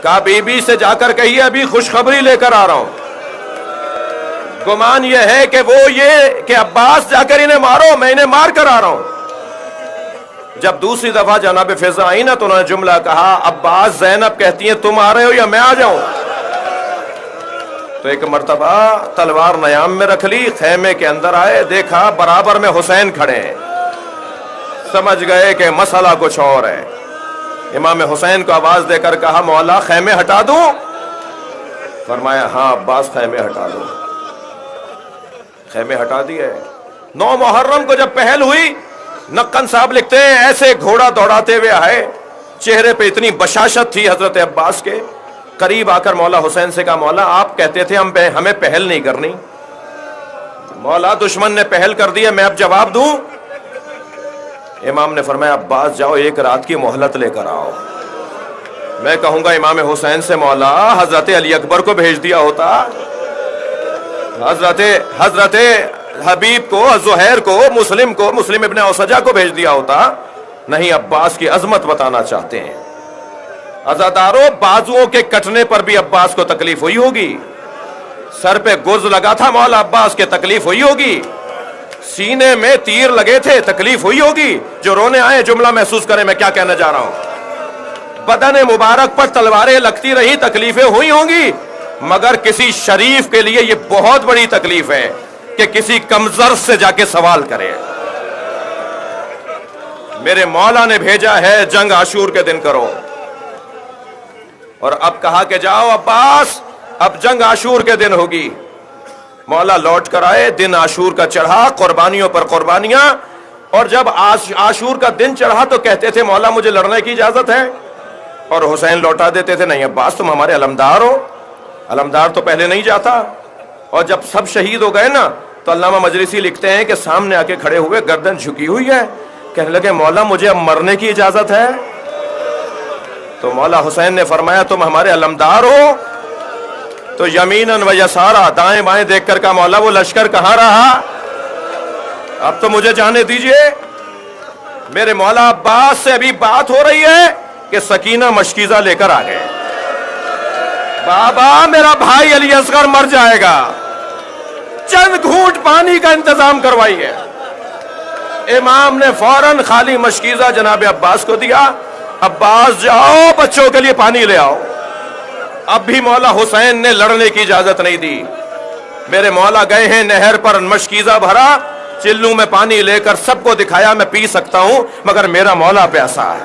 S1: کہا بی بی سے جا کر کہیے ابھی خوشخبری لے کر آ رہا ہوں، گمان یہ ہے کہ وہ یہ کہ عباس جا کر انہیں مارو، میں انہیں مار کر آ رہا ہوں۔ جب دوسری دفعہ جناب فضہ آئی نا تو انہوں نے جملہ کہا عباس زینب کہتی ہیں تم آ رہے ہو یا میں آ جاؤں؟ تو ایک مرتبہ تلوار نیام میں رکھ لی، خیمے کے اندر آئے، دیکھا برابر میں حسین کھڑے ہیں، سمجھ گئے کہ مسئلہ کچھ اور ہے۔ امام حسین کو آواز دے کر کہا مولا خیمے ہٹا دوں؟ فرمایا ہاں عباس خیمے ہٹا دو۔ خیمے ہٹا دیے۔ 9 محرم کو جب پہل ہوئی، نقن صاحب لکھتے ہیں ایسے گھوڑا دوڑاتے ہوئے آئے، چہرے پہ اتنی بشاشت تھی حضرت عباس کے، قریب آ کر مولا حسین سے کہا مولا آپ کہتے تھے ہمیں پہل نہیں کرنی، مولا دشمن نے پہل کر دی ہے، میں اب جواب دوں؟ امام نے فرمایا عباس جاؤ 1 رات کی مہلت لے کر آؤ۔ میں کہوں گا امام حسین سے مولا حضرت علی اکبر کو بھیج دیا ہوتا، حضرت حبیب کو، زہیر کو، مسلم ابن اوسجہ کو بھیج دیا ہوتا۔ نہیں، عباس کی عظمت بتانا چاہتے ہیں۔ عزاداروں، بازوؤں کے کٹنے پر بھی عباس کو تکلیف ہوئی ہوگی، سر پہ گرز لگا تھا مولا عباس کے، تکلیف ہوئی ہوگی، سینے میں تیر لگے تھے، تکلیف ہوئی ہوگی۔ جو رونے آئے جملہ محسوس کریں میں کیا کہنا جا رہا ہوں۔ بدن مبارک پر تلواریں لگتی رہی، تکلیفیں ہوئی ہوں گی، مگر کسی شریف کے لیے یہ بہت بڑی تکلیف ہے کہ کسی کمزر سے جا کے سوال کرے۔ میرے مولا نے بھیجا ہے جنگ عاشور کے دن کرو، اور اب کہا کہ جاؤ عباس اب جنگ عاشور کے دن ہوگی۔ مولا لوٹ کر آئے، دن عاشور کا چڑھا، قربانیوں پر قربانیاں، اور جب عاشور کا دن چڑھا تو کہتے تھے مولا مجھے لڑنے کی اجازت ہے، اور حسین لوٹا دیتے تھے نہیں عباس تم ہمارے علمدار ہو، علمدار تو پہلے نہیں جاتا۔ اور جب سب شہید ہو گئے نا تو علامہ مجلسی لکھتے ہیں کہ سامنے آ کے کھڑے ہوئے، گردن جھکی ہوئی ہے، کہنے لگے مولا مجھے اب مرنے کی اجازت ہے؟ تو مولا حسین نے فرمایا تم ہمارے علمدار ہو؟ تو یمیناً و یسارا، دائیں بائیں دیکھ کر کہا مولا وہ لشکر کہاں رہا، اب تو مجھے جانے دیجئے۔ میرے مولا عباس سے ابھی بات ہو رہی ہے کہ سکینہ مشکیزہ لے کر آ گئے، بابا میرا بھائی علی اصغر مر جائے گا، چند گھونٹ پانی کا انتظام کروائیے۔ امام نے فوراً خالی مشکیزہ جناب عباس کو دیا، عباس جاؤ بچوں کے لیے پانی لے آؤ۔ اب بھی مولا حسین نے لڑنے کی اجازت نہیں دی۔ میرے مولا گئے ہیں نہر پر، مشکیزہ بھرا، چلوں میں پانی لے کر سب کو دکھایا میں پی سکتا ہوں مگر میرا مولا پیاسا ہے۔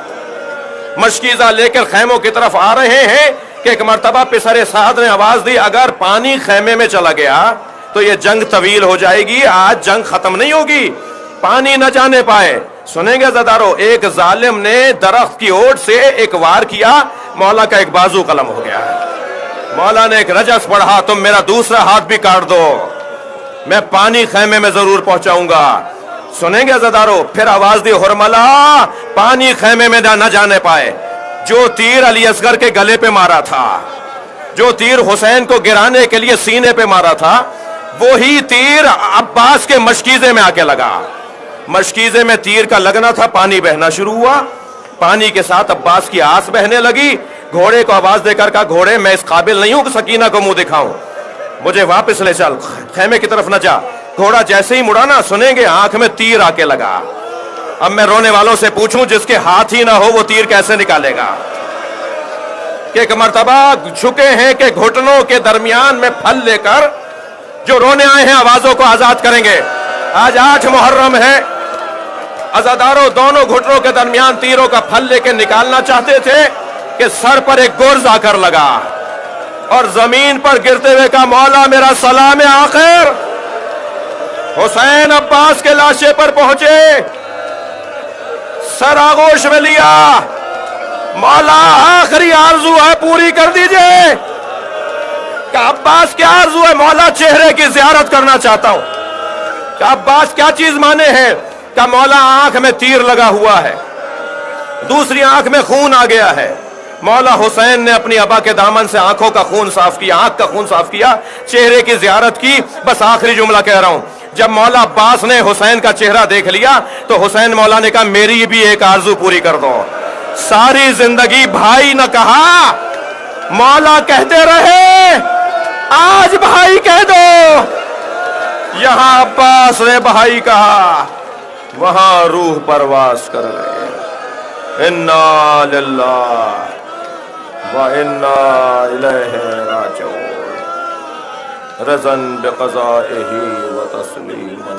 S1: مشکیزہ لے کر خیموں کی طرف آ رہے ہیں کہ ایک مرتبہ پسر سعد نے آواز دی اگر پانی خیمے میں چلا گیا تو یہ جنگ طویل ہو جائے گی، آج جنگ ختم نہیں ہوگی، پانی نہ جانے پائے۔ سنیں گے زدارو، ایک ظالم نے درخت کی اوٹ سے ایک وار کیا، مولا کا ایک بازو قلم ہو گیا ہے۔ مولا نے ایک رجس پڑھا تم میرا دوسرا ہاتھ بھی کاٹ دو، میں پانی خیمے میں ضرور پہنچاؤں گا۔ سنیں گے زدارو، پھر آواز دی حرملا پانی خیمے میں نہ جانے پائے۔ جو تیر علی اصغر کے گلے پہ مارا تھا، جو تیر حسین کو گرانے کے لیے سینے پہ مارا تھا، وہی تیر عباس کے مشکیزے میں آ کے لگا۔ مشکیزے میں تیر کا لگنا تھا، پانی بہنا شروع ہوا، پانی کے ساتھ عباس کی آس بہنے لگی۔ گھوڑے کو آواز دے کر کہا گھوڑے میں اس قابل نہیں ہوں کہ سکینہ کو منہ دکھاؤں، مجھے واپس لے چل، خیمے کی طرف نہ جا۔ گھوڑا جیسے ہی مڑا نا سنیں گے آنکھ میں تیر آ کے لگا. اب میں رونے والوں سے پوچھوں جس کے ہاتھ ہی نہ ہو وہ تیر کیسے نکالے گا؟ کہ ایک مرتبہ جھکے ہیں کہ گھٹنوں کے درمیان میں پھل لے کر جو رونے آئے ہیں آوازوں کو آزاد کریں گے. آج 8 محرم ہے. عزاداروں دونوں گھٹنوں کے درمیان تیروں کا پھل لے کے نکالنا چاہتے تھے کہ سر پر ایک گرز آ کر لگا اور زمین پر گرتے ہوئے کا مولا میرا سلام آخر. حسین عباس کے لاشے پر پہنچے, سر آغوش میں لیا, مولا آخری آرزو ہے پوری کر دیجئے. کہ عباس کیا آرزو ہے؟ مولا چہرے کی زیارت کرنا چاہتا ہوں. کہ عباس کیا چیز مانے ہیں؟ کہ مولا آنکھ میں تیر لگا ہوا ہے, دوسری آنکھ میں خون آ گیا ہے. مولا حسین نے اپنی ابا کے دامن سے آنکھوں کا خون صاف کیا, آنکھ کا خون صاف کیا, چہرے کی زیارت کی. بس آخری جملہ کہہ رہا ہوں, جب مولا عباس نے حسین کا چہرہ دیکھ لیا تو حسین مولا نے کہا میری بھی ایک آرزو پوری کر دو. ساری زندگی بھائی نہ کہا, مولا کہتے رہے, آج بھائی کہہ دو. یہاں عباس نے بھائی کہا, وہاں روح پرواز کر گئے. انا للہ و انا الیہ راجعون. رضا بقضائہ و تسلیما.